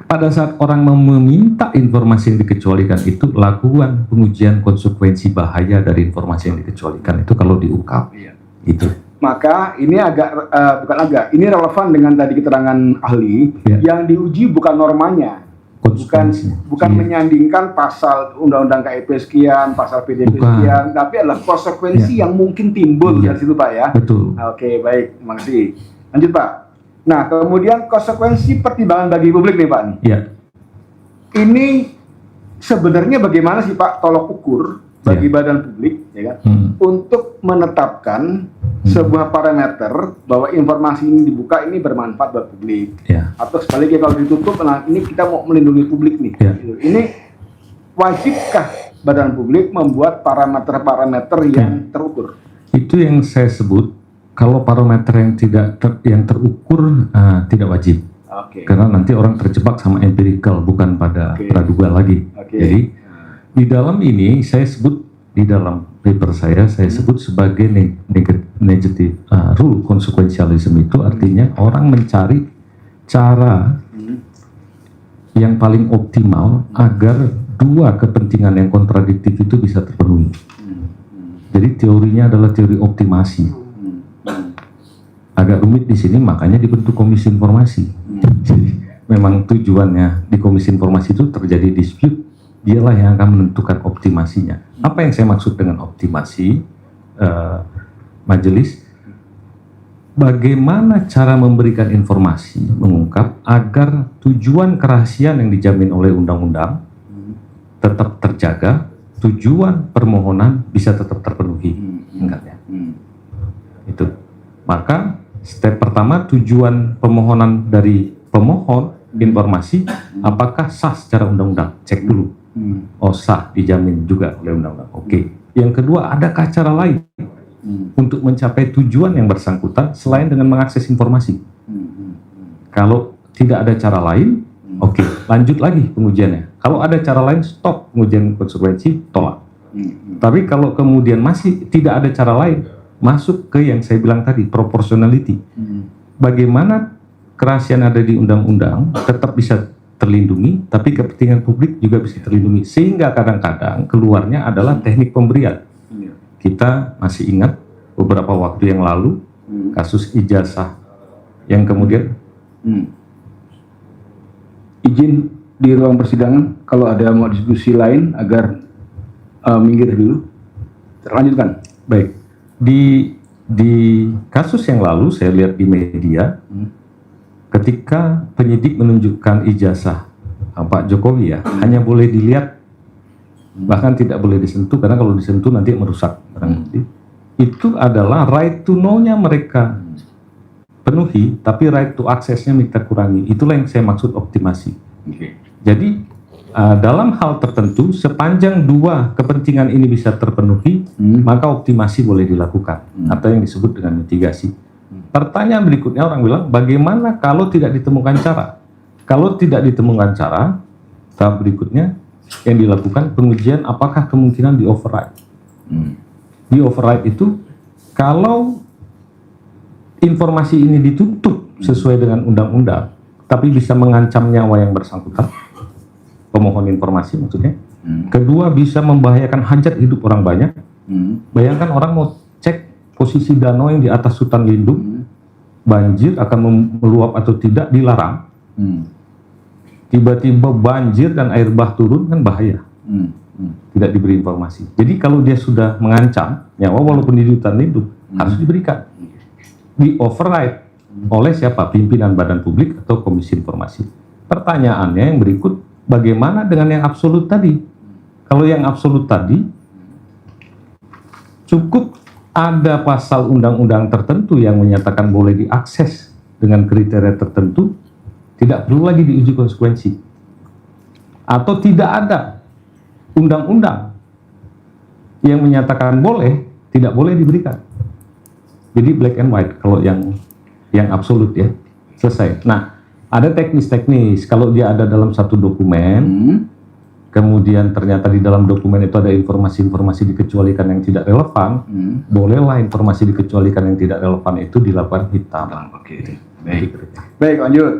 Pada saat orang meminta informasi yang dikecualikan itu, lakukan pengujian konsekuensi bahaya dari informasi yang dikecualikan itu kalau diungkap. Itu. Maka ini ini relevan dengan tadi keterangan ahli. Yang diuji bukan normanya, bukan menyandingkan pasal Undang-Undang KIP sekian, pasal PDP sekian, tapi adalah konsekuensi yang mungkin timbul dari situ, Pak ya. Betul. Oke, baik, terima kasih. Lanjut, Pak. Nah, kemudian konsekuensi pertimbangan bagi publik nih, Pak. Iya. Ini sebenarnya bagaimana sih, Pak, tolok ukur bagi badan publik, ya kan, untuk menetapkan sebuah parameter bahwa informasi ini dibuka ini bermanfaat buat publik, atau sebaliknya kalau ditutup, nah ini kita mau melindungi publik nih. Gitu. Ini wajibkah badan publik membuat parameter-parameter yang terukur? Itu yang saya sebut. Kalau parameter yang terukur tidak wajib, karena nanti orang terjebak sama empirical bukan pada praduga lagi. Jadi di dalam ini saya sebut di dalam paper saya sebut sebagai negative rule consequentialism, itu artinya orang mencari cara yang paling optimal agar dua kepentingan yang kontradiktif itu bisa terpenuhi. Jadi teorinya adalah teori optimasi. Agak rumit di sini, makanya dibentuk komisi informasi. Jadi memang tujuannya di komisi informasi itu terjadi dispute, dialah yang akan menentukan optimasinya. Apa yang saya maksud dengan optimasi, majelis? Bagaimana cara memberikan informasi, mengungkap agar tujuan kerahasiaan yang dijamin oleh undang-undang tetap terjaga, tujuan permohonan bisa tetap terpenuhi. Ingat ya. Itu. Maka step pertama, tujuan permohonan dari pemohon informasi apakah sah secara undang-undang, cek dulu. Oh, sah, dijamin juga oleh undang-undang. Oke. Yang kedua, adakah cara lain untuk mencapai tujuan yang bersangkutan selain dengan mengakses informasi? Kalau tidak ada cara lain, oke, lanjut lagi pengujiannya. Kalau ada cara lain, stop pengujian konsekuensi, tolak. Tapi kalau kemudian masih tidak ada cara lain, masuk ke yang saya bilang tadi, proportionality. Bagaimana kerahasiaan ada di undang-undang tetap bisa terlindungi, tapi kepentingan publik juga bisa terlindungi. Sehingga kadang-kadang keluarnya adalah teknik pemberian. Kita masih ingat beberapa waktu yang lalu, kasus ijazah yang kemudian izin di ruang persidangan, kalau ada mau diskusi lain agar minggir dulu. Lanjutkan. Baik. Di kasus yang lalu saya lihat di media, ketika penyidik menunjukkan ijazah Pak Jokowi ya, hanya boleh dilihat, bahkan tidak boleh disentuh, karena kalau disentuh nanti merusak barang bukti. Itu adalah right to know-nya mereka penuhi, tapi right to access-nya kita kurangi. Itulah yang saya maksud optimasi. Jadi dalam hal tertentu, sepanjang dua kepentingan ini bisa terpenuhi, maka optimasi boleh dilakukan, atau yang disebut dengan mitigasi. Pertanyaan berikutnya, orang bilang, bagaimana kalau tidak ditemukan cara? Kalau tidak ditemukan cara, tahap berikutnya yang dilakukan pengujian apakah kemungkinan di override. Di override itu, kalau informasi ini ditutup sesuai dengan undang-undang, tapi bisa mengancam nyawa yang bersangkutan, pemohon informasi maksudnya. Kedua, bisa membahayakan hajat hidup orang banyak. Bayangkan orang mau cek posisi danau yang di atas hutan lindung, banjir akan meluap atau tidak, dilarang. Tiba-tiba banjir dan air bah turun, kan bahaya. Tidak diberi informasi. Jadi kalau dia sudah mengancam nyawa walaupun di hutan lindung, harus diberikan. Di override oleh siapa? Pimpinan badan publik atau komisi informasi. Pertanyaannya yang berikut, bagaimana dengan yang absolut tadi? Kalau yang absolut tadi, cukup ada pasal undang-undang tertentu yang menyatakan boleh diakses dengan kriteria tertentu, tidak perlu lagi diuji konsekuensi. Atau tidak ada undang-undang yang menyatakan boleh, tidak boleh diberikan. Jadi black and white kalau yang absolut ya, selesai. Nah, ada teknis-teknis. Kalau dia ada dalam satu dokumen, kemudian ternyata di dalam dokumen itu ada informasi-informasi dikecualikan yang tidak relevan, bolehlah informasi dikecualikan yang tidak relevan itu dilakukan hitam. Oke, baik. Baik, lanjut.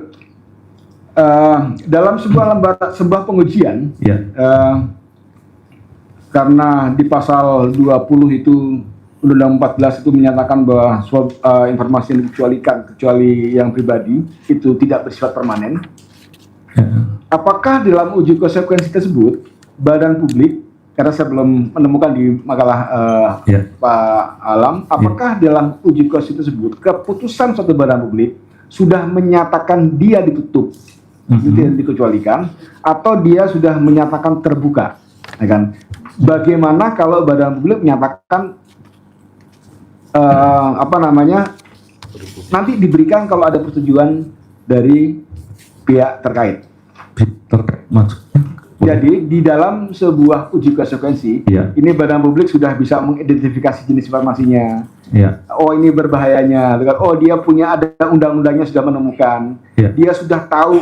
Dalam sebuah pengujian, karena di pasal 20 itu Undang-Undang 14 itu menyatakan bahwa informasi yang dikecualikan kecuali yang pribadi itu tidak bersifat permanen. Apakah dalam uji konsekuensi tersebut badan publik, karena saya belum menemukan di makalah Pak Alam, apakah dalam uji konsekuensi tersebut keputusan suatu badan publik sudah menyatakan dia ditutup, tidak dikecualikan, atau dia sudah menyatakan terbuka, ya kan? Bagaimana kalau badan publik menyatakan nanti diberikan kalau ada persetujuan dari pihak terkait. Jadi di dalam sebuah uji konsekuensi, ini badan publik sudah bisa mengidentifikasi jenis informasinya. Oh, ini berbahayanya. Oh, dia punya ada undang-undangnya sudah menemukan. Dia sudah tahu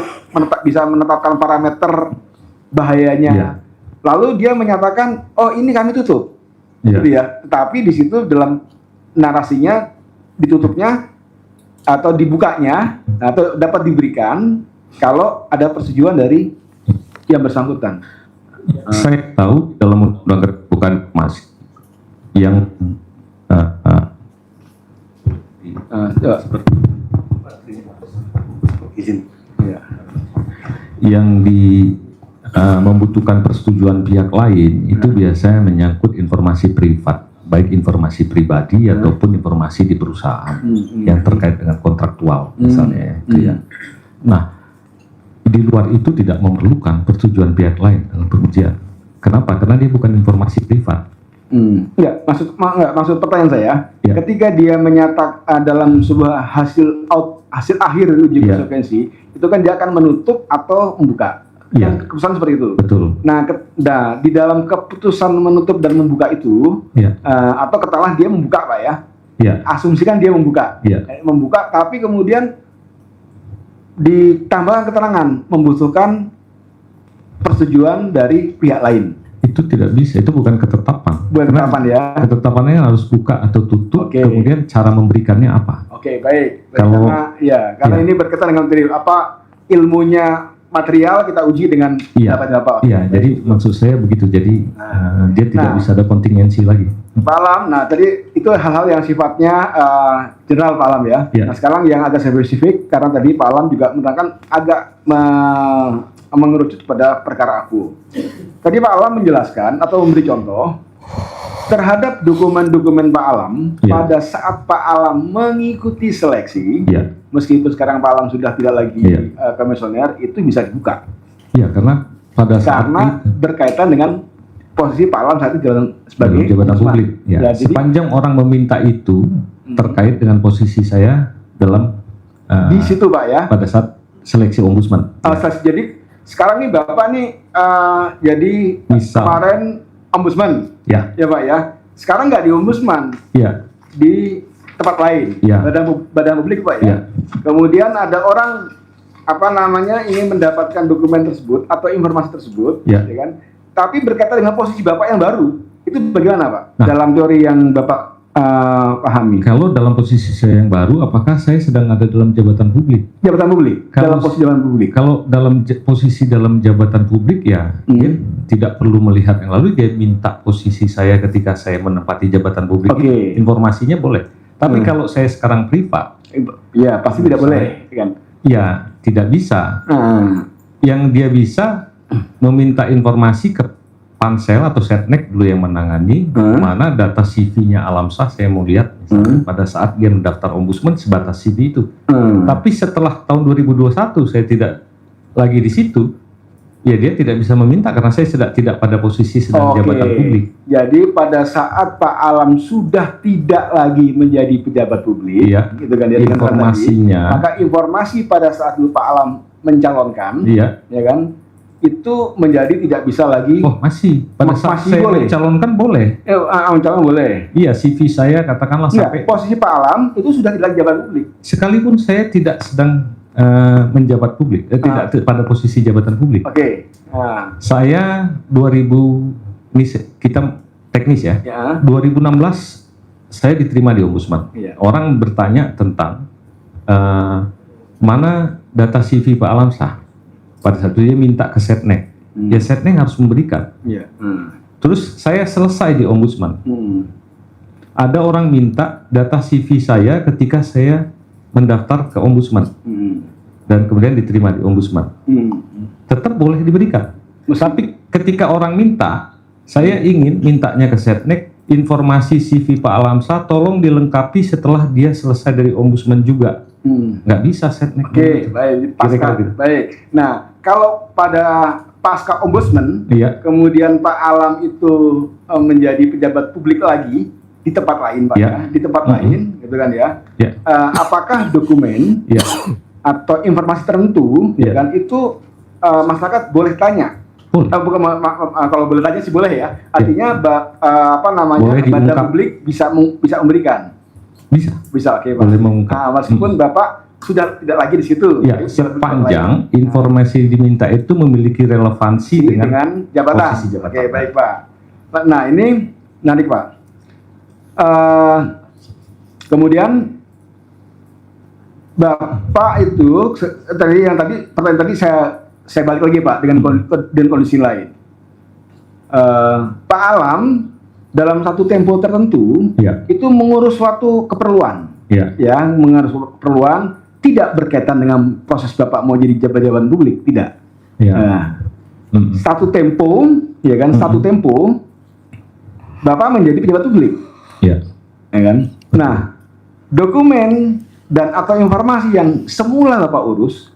bisa menetapkan parameter bahayanya. Lalu dia menyatakan, oh ini kami tutup. Gitu ya. Tetapi di situ dalam narasinya ditutupnya atau dibukanya atau dapat diberikan kalau ada persetujuan dari yang bersangkutan. Saya tahu dalam undang-undang bukan mas yang izin yang membutuhkan persetujuan pihak lain itu biasanya menyangkut informasi privat, baik informasi pribadi ataupun informasi di perusahaan yang terkait dengan kontraktual misalnya. Nah, di luar itu tidak memerlukan persetujuan pihak lain dalam pengujian. Kenapa? Karena dia bukan informasi privat. Maksud pertanyaan saya, ketika dia menyatakan dalam sebuah hasil akhir uji konsekuensi, itu kan dia akan menutup atau membuka. Keputusan seperti itu. Betul. Nah, di dalam keputusan menutup dan membuka itu, atau katakanlah dia membuka, Pak ya. Asumsikan dia membuka. Membuka, tapi kemudian ditambahkan keterangan membutuhkan persetujuan dari pihak lain. Itu tidak bisa, itu bukan ketetapan. Bukan ketetapan ya. Ketetapannya harus buka atau tutup, kemudian cara memberikannya apa. Baik. Karena ini berkaitan dengan ilmunya material kita uji dengan dapat. Jadi maksud saya begitu. Jadi dia tidak bisa ada kontingensi lagi. Pak Alam, tadi itu hal-hal yang sifatnya general Pak Alam ya. Nah sekarang yang agak spesifik, karena tadi Pak Alam juga menerangkan agak mengerucut pada perkara aku. Tadi Pak Alam menjelaskan atau memberi contoh terhadap dokumen-dokumen Pak Alam pada saat Pak Alam mengikuti seleksi, meskipun sekarang Pak Alam sudah tidak lagi komisioner, itu bisa dibuka. Karena pada saat berkaitan dengan posisi Pak Alam saat itu sebagai jabatan publik. Sepanjang orang meminta itu terkait dengan posisi saya dalam di situ Pak ya. Pada saat seleksi ombudsman. Jadi sekarang nih Bapak nih jadi kemarin ombudsman, ya Pak ya. Sekarang nggak di ombudsman, di tempat lain, badan publik Pak ya. Kemudian ada orang ingin mendapatkan dokumen tersebut atau informasi tersebut, ya kan? Tapi berkaitan dengan posisi Bapak yang baru, itu bagaimana Pak? Dalam teori yang Bapak pahami. Kalau dalam posisi saya yang baru, apakah saya sedang ada dalam jabatan publik? Jabatan publik. Dalam posisi jabatan publik. Kalau dalam posisi dalam jabatan publik dia tidak perlu melihat yang lalu, dia minta posisi saya ketika saya menempati jabatan publik. Informasinya boleh. Tapi kalau saya sekarang privat, pasti tidak boleh, kan? Tidak bisa. Yang dia bisa meminta informasi ke Pansel atau Setnek dulu yang menangani, mana data CV-nya Alamsyah saya mau lihat pada saat dia mendaftar ombudsman sebatas CV itu. Tapi setelah tahun 2021 saya tidak lagi di situ, Ya dia tidak bisa meminta karena saya tidak pada posisi sedang jabatan publik. Jadi pada saat Pak Alam sudah tidak lagi menjadi pejabat publik, Iya. gitu kan ya, Informasinya. maka informasi pada saat dulu Pak Alam mencalonkan, Iya. ya kan, itu menjadi tidak bisa lagi. Oh masih. Pada saat Masih saya boleh. mencalonkan boleh. Mencalon boleh. Iya, CV saya katakanlah sampai. Posisi Pak Alam itu sudah tidak jabatan publik. Sekalipun saya tidak sedang menjabat publik, tidak pada posisi jabatan publik. Oke. Nah, Saya 2000, ini kita teknis ya. ya. 2016 saya diterima di Ombudsman. Iya. Orang bertanya tentang mana data CV Pak Alam sah. Pada saat itu dia minta ke Setnek. Ya Setnek harus memberikan. Iya. Terus saya selesai di Ombudsman. Ada orang minta data CV saya ketika saya mendaftar ke Ombudsman dan kemudian diterima di Ombudsman. Tetap boleh diberikan. Tapi ketika orang minta, saya ingin mintanya ke Setnek, informasi CV Pak Alamsah tolong dilengkapi setelah dia selesai dari Ombudsman juga. Nggak bisa Setnek. Oke, baik. Pasca, Kira-kira gitu. baik. Nah, kalau pada pasca Ombudsman, Iya. kemudian Pak Alam itu menjadi pejabat publik lagi di tempat lain, Pak, Iya. ya, di tempat lain, gitu kan ya. Iya. Apakah dokumen Iya. atau informasi tertentu, Iya. ya kan, itu masyarakat boleh tanya? Boleh. Bukan, kalau boleh tanya sih boleh ya. Artinya Boleh badan diungkap. publik bisa memberikan. Bisa. Oke, Pak. Boleh mengungkap. Nah, meskipun Bapak sudah tidak lagi di situ. Ya, Jadi, sudah sepanjang lain. informasi diminta itu memiliki relevansi dengan jabatan. posisi jabatan. Oke, baik Pak. Nah, ini menarik Pak. Kemudian Bapak itu pertanyaan tadi saya balik lagi Pak dengan kondisi lain. Pak Alam dalam satu tempo tertentu Ya. itu mengurus suatu keperluan, Ya. yang mengurus keperluan tidak berkaitan dengan proses Bapak mau jadi jabatan publik, tidak. Ya. Nah, satu tempo, ya kan, satu tempo Bapak menjadi pejabat publik, Ya. ya kan. Nah, dokumen dan atau informasi yang semula Bapak urus,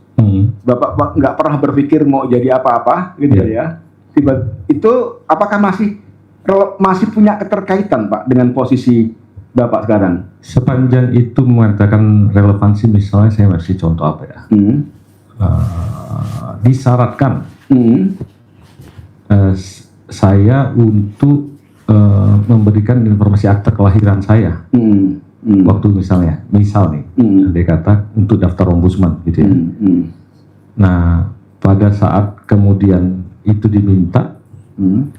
Bapak nggak pernah berpikir mau jadi apa-apa, gitu ya. Itu apakah masih punya keterkaitan Pak dengan posisi Bapak sekarang? Sepanjang itu mengatakan relevansi, misalnya saya masih contoh apa ya? Disyaratkan saya untuk memberikan informasi akte kelahiran saya. Waktu misal nih, dia kata untuk daftar ombudsman gitu ya. Nah, pada saat kemudian itu diminta,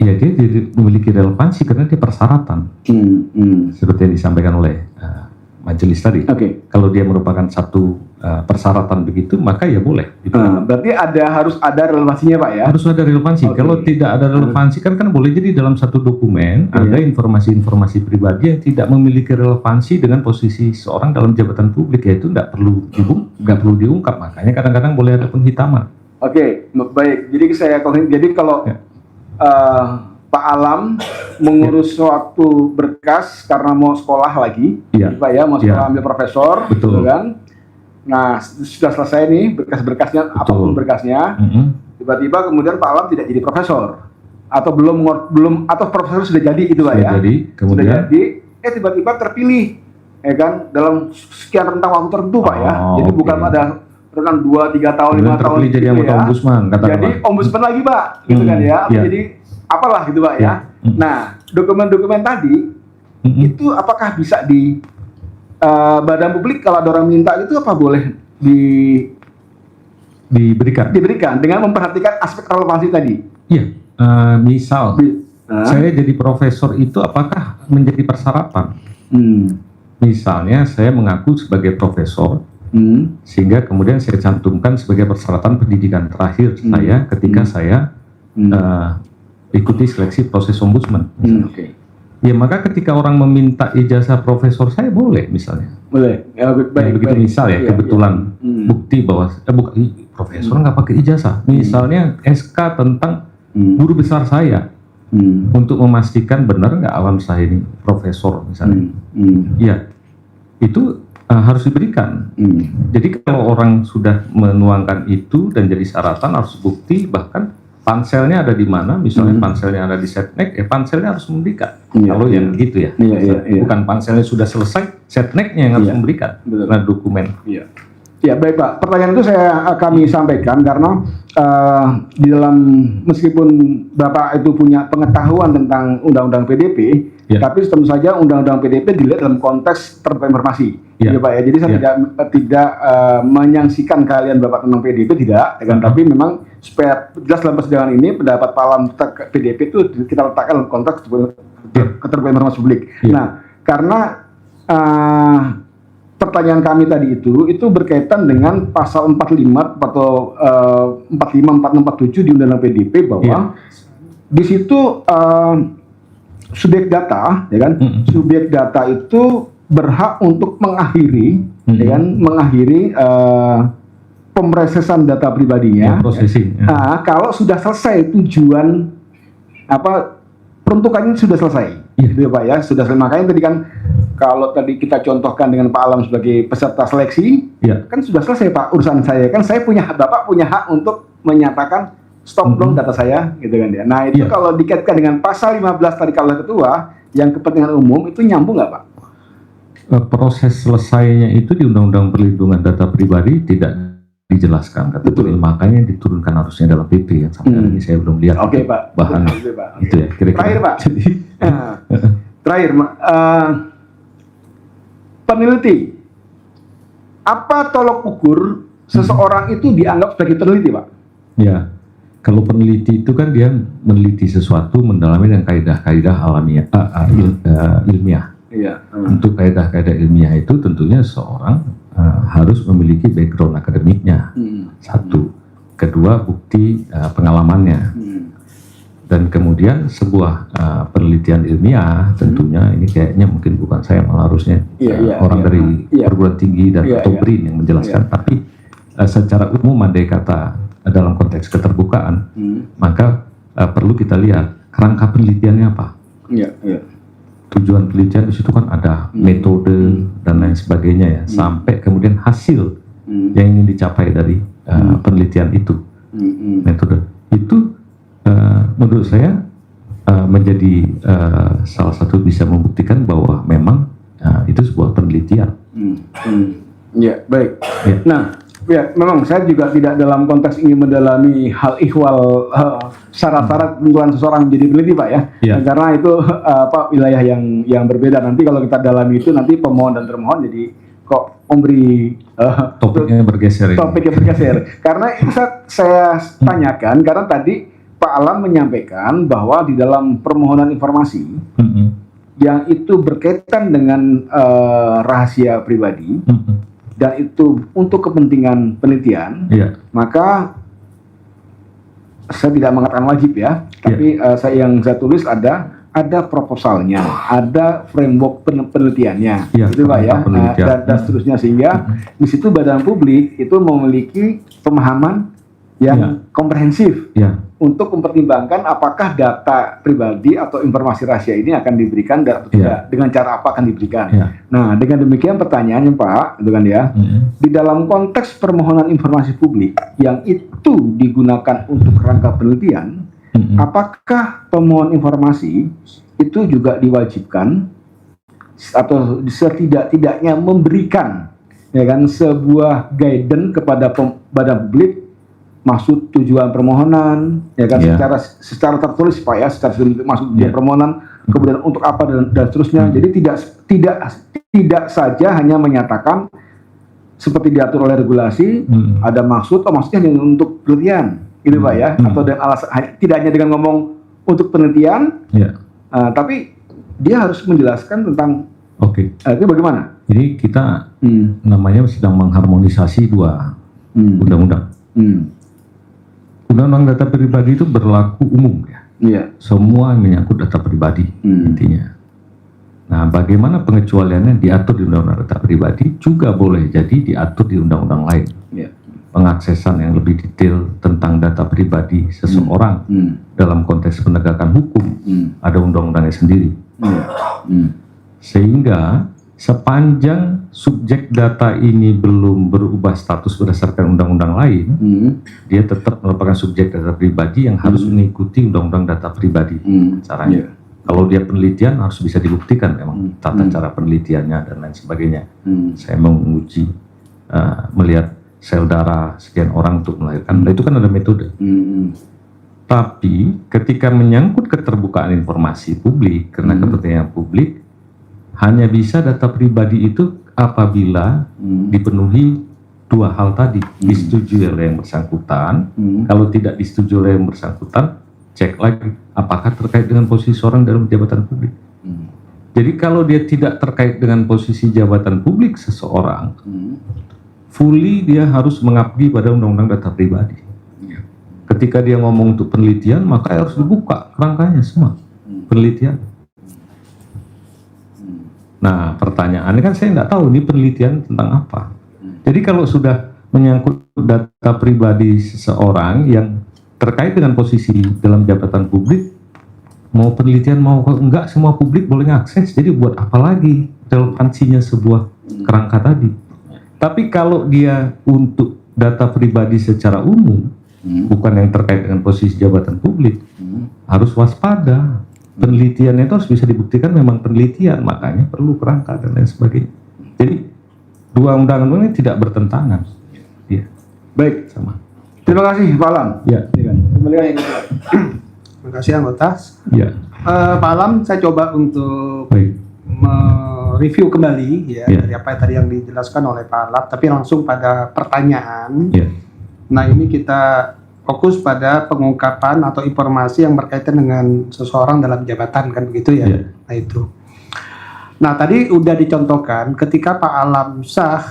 ya dia memiliki relevansi karena dia persyaratan. Seperti yang disampaikan oleh majelis tadi. Kalau dia merupakan satu persyaratan begitu, maka ya boleh. Berarti harus ada relevansinya Pak ya? Harus ada relevansi. Kalau tidak ada relevansi kan boleh jadi dalam satu dokumen ada informasi-informasi pribadi yang tidak memiliki relevansi dengan posisi seorang dalam jabatan publik, yaitu nggak perlu diungkap. Makanya kadang-kadang boleh ada penghitaman. Oke, baik. Jadi kalau Pak Alam mengurus suatu berkas karena mau sekolah lagi, Pak ya, mau sekolah ambil profesor, Betul. gitu kan? Nah, sudah selesai nih berkas-berkasnya, apapun berkasnya, tiba-tiba kemudian Pak Alam tidak jadi profesor, atau belum atau profesor sudah jadi gitu Pak ya? Sudah jadi, tiba-tiba terpilih, ya kan, dalam sekian rentang waktu tertentu Pak ya. Jadi bukan ada rentang 2-3 tahun, 5 tahun terpilih jadi anggota ombudsman, jadi ombudsman lagi Pak, gitu kan ya? Jadi apalah gitu Pak ya. Nah, dokumen-dokumen tadi itu apakah bisa di badan publik kalau ada orang minta itu apa boleh diberikan dengan memperhatikan aspek relevansi tadi? Iya, misal saya jadi profesor itu apakah menjadi persyaratan? Misalnya saya mengaku sebagai profesor, sehingga kemudian saya cantumkan sebagai persyaratan pendidikan terakhir saya ketika saya ikuti seleksi proses ombudsman. Ya maka ketika orang meminta ijazah profesor saya boleh misalnya. Boleh. Ya, begitu misal ya, kebetulan bukti bahwa profesor nggak pakai ijazah. Misalnya SK tentang guru besar saya untuk memastikan benar nggak Alam saya ini profesor misalnya. Ya itu harus diberikan. Jadi kalau orang sudah menuangkan itu dan jadi syaratan harus bukti, bahkan panselnya ada di mana, misalnya panselnya ada di Setnek, panselnya harus memberikan. Iya, Kalau iya. yang gitu ya, Iya. bukan panselnya sudah selesai, Setneknya yang harus Iya, memberikan betul. karena dokumen. Iya. Ya baik Pak, pertanyaan itu kami sampaikan karena di dalam meskipun Bapak itu punya pengetahuan tentang Undang-Undang PDP, Ya. tapi tentu saja Undang-Undang PDP dilihat dalam konteks terbuka informasi, Ya. ya Pak ya. Jadi saya tidak menyangsikan kalian Bapak tentang PDP tidak, kan? Tapi memang supaya jelas dalam persidangan ini pendapat Pak Alam tentang PDP itu kita letakkan dalam konteks keterbukaan informasi publik. Ya. Nah, karena pertanyaan kami tadi itu berkaitan dengan pasal 45 atau 45, 46, 47 di Undang-Undang PDP bahwa di situ subjek data, ya kan? Subjek data itu berhak untuk mengakhiri, ya kan? Mengakhiri pemrosesan data pribadinya. Processing. Nah, kalau sudah selesai tujuan peruntukannya sudah selesai, gitu ya Pak ya, sudah selesai. Makanya tadi kan kalau tadi kita contohkan dengan Pak Alam sebagai peserta seleksi, kan sudah selesai Pak urusan saya, kan saya Bapak punya hak untuk menyatakan stop dong data saya, gitu kan ya. Nah itu kalau dikaitkan dengan pasal 15 tadi kalau ketua yang kepentingan umum itu nyambung nggak Pak? Proses selesainya itu di Undang-Undang Perlindungan Data Pribadi tidak dijelaskan, betul. Makanya diturunkan harusnya dalam PP yang sampai hari ini saya belum lihat. Oke Pak. Bahan itu ya kira-kira. Terakhir Pak. Terakhir, peneliti, apa tolok ukur seseorang itu dianggap sebagai peneliti, Pak? Ya, kalau peneliti itu kan dia meneliti sesuatu, mendalami dengan kaidah-kaidah alamiah, ilmiah. Iya. Untuk kaidah-kaidah ilmiah itu tentunya seorang harus memiliki background akademiknya, satu. Kedua, bukti pengalamannya. Dan kemudian sebuah penelitian ilmiah tentunya ini kayaknya mungkin bukan saya, malah harusnya orang dari perguruan tinggi dan atau BRIN yang menjelaskan. Tapi secara umum andai kata dalam konteks keterbukaan, maka perlu kita lihat kerangka penelitiannya apa. Tujuan penelitian di situ kan ada metode dan lain sebagainya ya, sampai kemudian hasil yang ingin dicapai dari penelitian itu. Metode itu menurut saya menjadi salah satu bisa membuktikan bahwa memang itu sebuah penelitian. Ya, baik. Nah, ya memang saya juga tidak dalam konteks ingin mendalami hal ihwal syarat-syarat tentuan seseorang menjadi peneliti Pak ya. Karena itu wilayah yang berbeda. Nanti kalau kita dalami itu nanti pemohon dan termohon jadi kok memberi topiknya bergeser. Topiknya bergeser. Karena itu saya tanyakan karena tadi Pak Alam menyampaikan bahwa di dalam permohonan informasi yang itu berkaitan dengan rahasia pribadi dan itu untuk kepentingan penelitian, maka saya tidak mengatakan wajib ya, tapi yang saya tulis ada proposalnya, ada framework penelitiannya, gitu Pak ya, dan seterusnya, sehingga di situ badan publik itu memiliki pemahaman yang komprehensif untuk mempertimbangkan apakah data pribadi atau informasi rahasia ini akan diberikan atau tidak, dengan cara apa akan diberikan. Nah, dengan demikian pertanyaannya Pak, gitu kan ya, di dalam konteks permohonan informasi publik yang itu digunakan untuk rangka penelitian, apakah pemohon informasi itu juga diwajibkan atau setidak-tidaknya memberikan sebuah guidance kepada badan publik, maksud tujuan permohonan, secara tertulis Pak ya, secara maksud tujuan permohonan, kemudian untuk apa dan seterusnya. Jadi tidak saja hanya menyatakan seperti diatur oleh regulasi, ada maksudnya untuk penelitian, gitu Pak ya, atau dengan alasan tidak hanya dengan ngomong untuk penelitian, tapi dia harus menjelaskan tentang itu bagaimana. Jadi kita namanya sedang mengharmonisasi dua undang-undang. Undang-undang data pribadi itu berlaku umum ya. Semua yang menyangkut data pribadi intinya. Nah, bagaimana pengecualiannya diatur di undang-undang data pribadi juga boleh jadi diatur di undang-undang lain. Pengaksesan yang lebih detail tentang data pribadi seseorang dalam konteks penegakan hukum ada undang-undangnya sendiri. Sehingga sepanjang subjek data ini belum berubah status berdasarkan undang-undang lain, dia tetap merupakan subjek data pribadi yang harus mengikuti undang-undang data pribadi caranya. Kalau dia penelitian harus bisa dibuktikan memang tata cara penelitiannya dan lain sebagainya. Saya mau menguji melihat sel darah sekian orang untuk melahirkan, itu kan ada metode. Tapi ketika menyangkut keterbukaan informasi publik karena kepentingan publik, hanya bisa data pribadi itu apabila dipenuhi dua hal tadi, disetujui oleh yang bersangkutan. Kalau tidak disetujui oleh yang bersangkutan, cek lagi apakah terkait dengan posisi seorang dalam jabatan publik. Jadi kalau dia tidak terkait dengan posisi jabatan publik seseorang, fully dia harus mengabdi pada undang-undang data pribadi. Ketika dia ngomong untuk penelitian, maka harus dibuka kerangkanya semua penelitian. Nah, pertanyaannya kan saya nggak tahu ini penelitian tentang apa. Jadi kalau sudah menyangkut data pribadi seseorang yang terkait dengan posisi dalam jabatan publik, mau penelitian mau enggak, semua publik boleh mengakses. Jadi buat apa lagi relevansinya sebuah kerangka tadi? Tapi kalau dia untuk data pribadi secara umum, bukan yang terkait dengan posisi jabatan publik, harus waspada. Penelitiannya itu harus bisa dibuktikan memang penelitian, makanya perlu kerangka dan lain sebagainya. Jadi dua undang-undang ini tidak bertentangan. Ya. Baik, sama. Terima kasih Pak Alam. Ya. Kembali Terima kasih anggota. Ya. Pak Alam, saya coba untuk Baik. mereview kembali ya, Ya. dari apa yang tadi yang dijelaskan oleh Pak Alam, tapi langsung pada pertanyaan. Ya. Nah, ini kita fokus pada pengungkapan atau informasi yang berkaitan dengan seseorang dalam jabatan, kan begitu ya? Ya. Nah itu. Nah tadi udah dicontohkan ketika Pak Alam Shah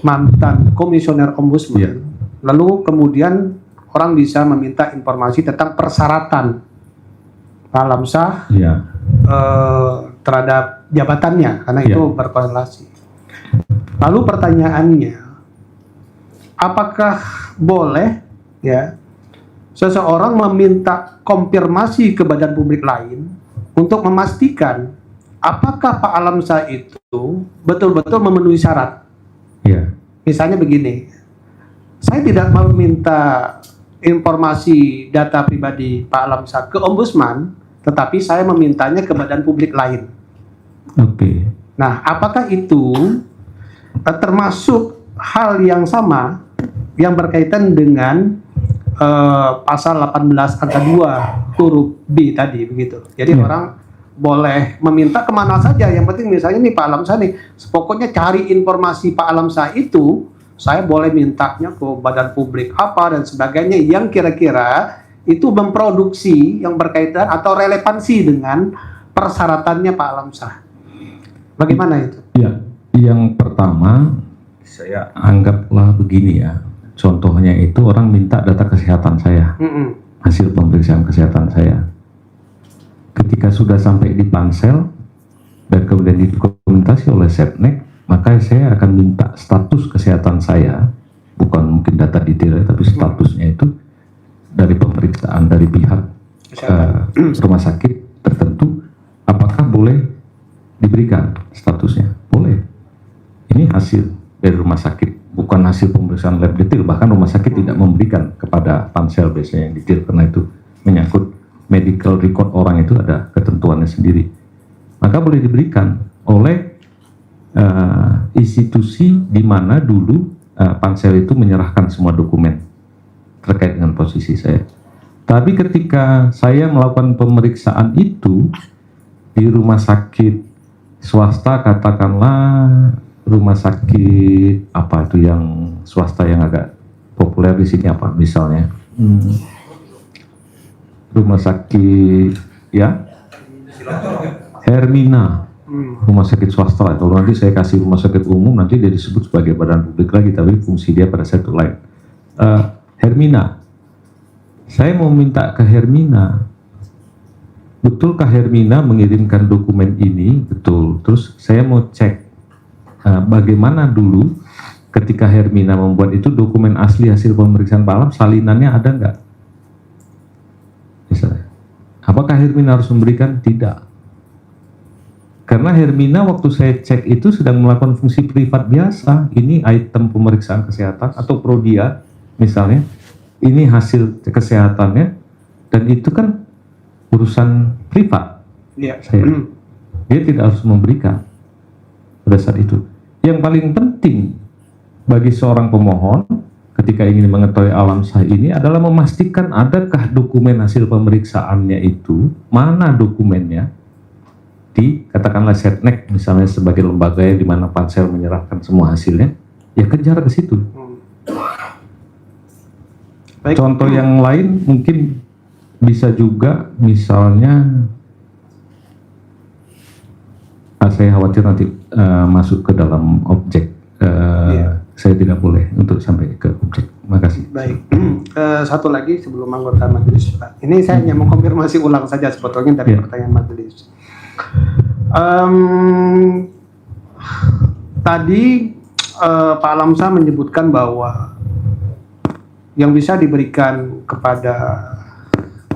mantan komisioner ombudsman, Ya. lalu kemudian orang bisa meminta informasi tentang persyaratan Pak Alam Shah Ya. terhadap jabatannya, karena Ya. itu berkorelasi. Lalu pertanyaannya, apakah boleh ya seseorang meminta konfirmasi ke badan publik lain untuk memastikan apakah Pak Alam Shah itu betul-betul memenuhi syarat? Ya. Misalnya begini, saya tidak meminta informasi data pribadi Pak Alam Shah ke ombudsman, tetapi saya memintanya ke badan publik lain. Oke. Nah, apakah itu termasuk hal yang sama yang berkaitan dengan pasal 18 angka 2 huruf B tadi begitu. Jadi orang boleh meminta kemana saja, yang penting misalnya nih Pak Alam Shah nih, pokoknya cari informasi Pak Alam Shah itu, saya boleh mintanya ke badan publik apa dan sebagainya yang kira-kira itu memproduksi yang berkaitan atau relevansi dengan persyaratannya Pak Alam Shah. Bagaimana itu? Ya, yang pertama saya anggaplah begini ya. Contohnya itu orang minta data kesehatan saya, hasil pemeriksaan kesehatan saya. Ketika sudah sampai di Pansel dan kemudian didokumentasi oleh Setnek, maka saya akan minta status kesehatan saya, bukan mungkin data detailnya, tapi statusnya itu dari pemeriksaan dari pihak rumah sakit tertentu, apakah boleh diberikan statusnya? Boleh. Ini hasil dari rumah sakit, bukan hasil pemeriksaan lab detail. Bahkan rumah sakit tidak memberikan kepada Pansel biasanya yang detail, karena itu menyangkut medical record orang, itu ada ketentuannya sendiri. Maka boleh diberikan oleh institusi di mana dulu Pansel itu menyerahkan semua dokumen terkait dengan posisi saya. Tapi ketika saya melakukan pemeriksaan itu di rumah sakit swasta, katakanlah rumah sakit apa itu yang swasta yang agak populer di sini apa misalnya, rumah sakit ya Hermina, rumah sakit swasta itu, nanti saya kasih rumah sakit umum, nanti dia disebut sebagai badan publik lagi, tapi fungsi dia pada satu lain. Hermina, saya mau minta ke Hermina, betulkah Hermina mengirimkan dokumen ini? Betul. Terus saya mau cek bagaimana dulu ketika Hermina membuat itu dokumen asli hasil pemeriksaan Pak Alam, salinannya ada nggak? Misalnya, apakah Hermina harus memberikan? Tidak. Karena Hermina waktu saya cek itu sedang melakukan fungsi privat biasa. Ini item pemeriksaan kesehatan atau Prodia misalnya. Ini hasil kesehatannya dan itu kan urusan privat. Iya. Dia tidak harus memberikan pada saat itu. Yang paling penting bagi seorang pemohon ketika ingin mengetahui alam sah ini adalah memastikan adakah dokumen hasil pemeriksaannya itu, mana dokumennya di katakanlah Setnek misalnya sebagai lembaga di mana pansel menyerahkan semua hasilnya, ya kejar ke situ. Baik. Contoh yang lain mungkin bisa juga misalnya saya khawatir nanti masuk ke dalam objek. Saya tidak boleh untuk sampai ke objek. Makasih. Baik. Satu lagi sebelum anggota majelis, Pak. Ini saya hanya mengkonfirmasi ulang saja sebetulnya dari pertanyaan majelis. Tadi Pak Alamsyah menyebutkan bahwa yang bisa diberikan kepada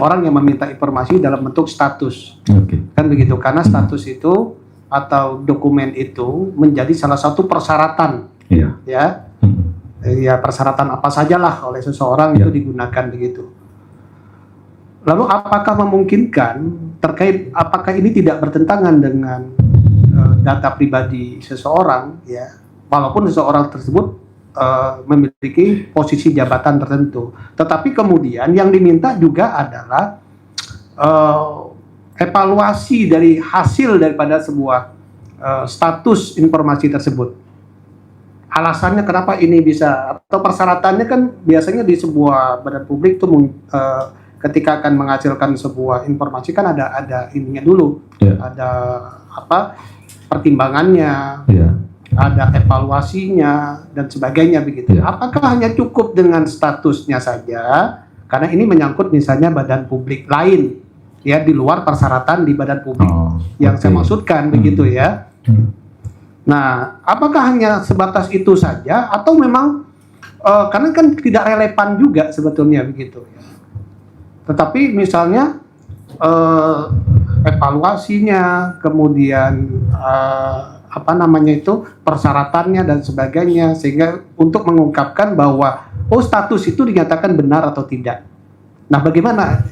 orang yang meminta informasi dalam bentuk status. Kan begitu, karena status itu atau dokumen itu menjadi salah satu persyaratan. Ya, persyaratan apa sajalah oleh seseorang itu digunakan begitu. Lalu apakah memungkinkan terkait apakah ini tidak bertentangan dengan data pribadi seseorang, ya, walaupun seseorang tersebut memiliki posisi jabatan tertentu, tetapi kemudian yang diminta juga adalah evaluasi dari hasil daripada sebuah status informasi tersebut. Alasannya kenapa ini bisa, atau persyaratannya kan biasanya di sebuah badan publik itu ketika akan menghasilkan sebuah informasi kan ada ininya dulu, ada apa pertimbangannya, ada evaluasinya dan sebagainya begitu. Apakah hanya cukup dengan statusnya saja? Karena ini menyangkut misalnya badan publik lain, ya, di luar persyaratan di badan publik yang saya maksudkan begitu ya. Nah, apakah hanya sebatas itu saja atau memang karena kan tidak relevan juga sebetulnya begitu ya. Tetapi misalnya evaluasinya, kemudian apa namanya itu persyaratannya dan sebagainya, sehingga untuk mengungkapkan bahwa status itu dinyatakan benar atau tidak. Nah, bagaimana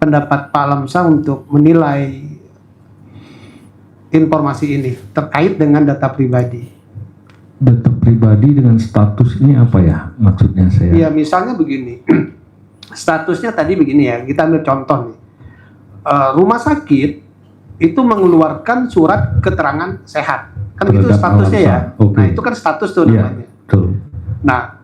pendapat Pak Alamsyah untuk menilai informasi ini terkait dengan data pribadi? Data pribadi dengan status ini apa ya maksudnya saya? Ya, misalnya begini, statusnya tadi begini ya, kita ambil contoh nih, rumah sakit itu mengeluarkan surat keterangan sehat, kan itu statusnya ya. Nah, itu kan status tuh namanya. Nah,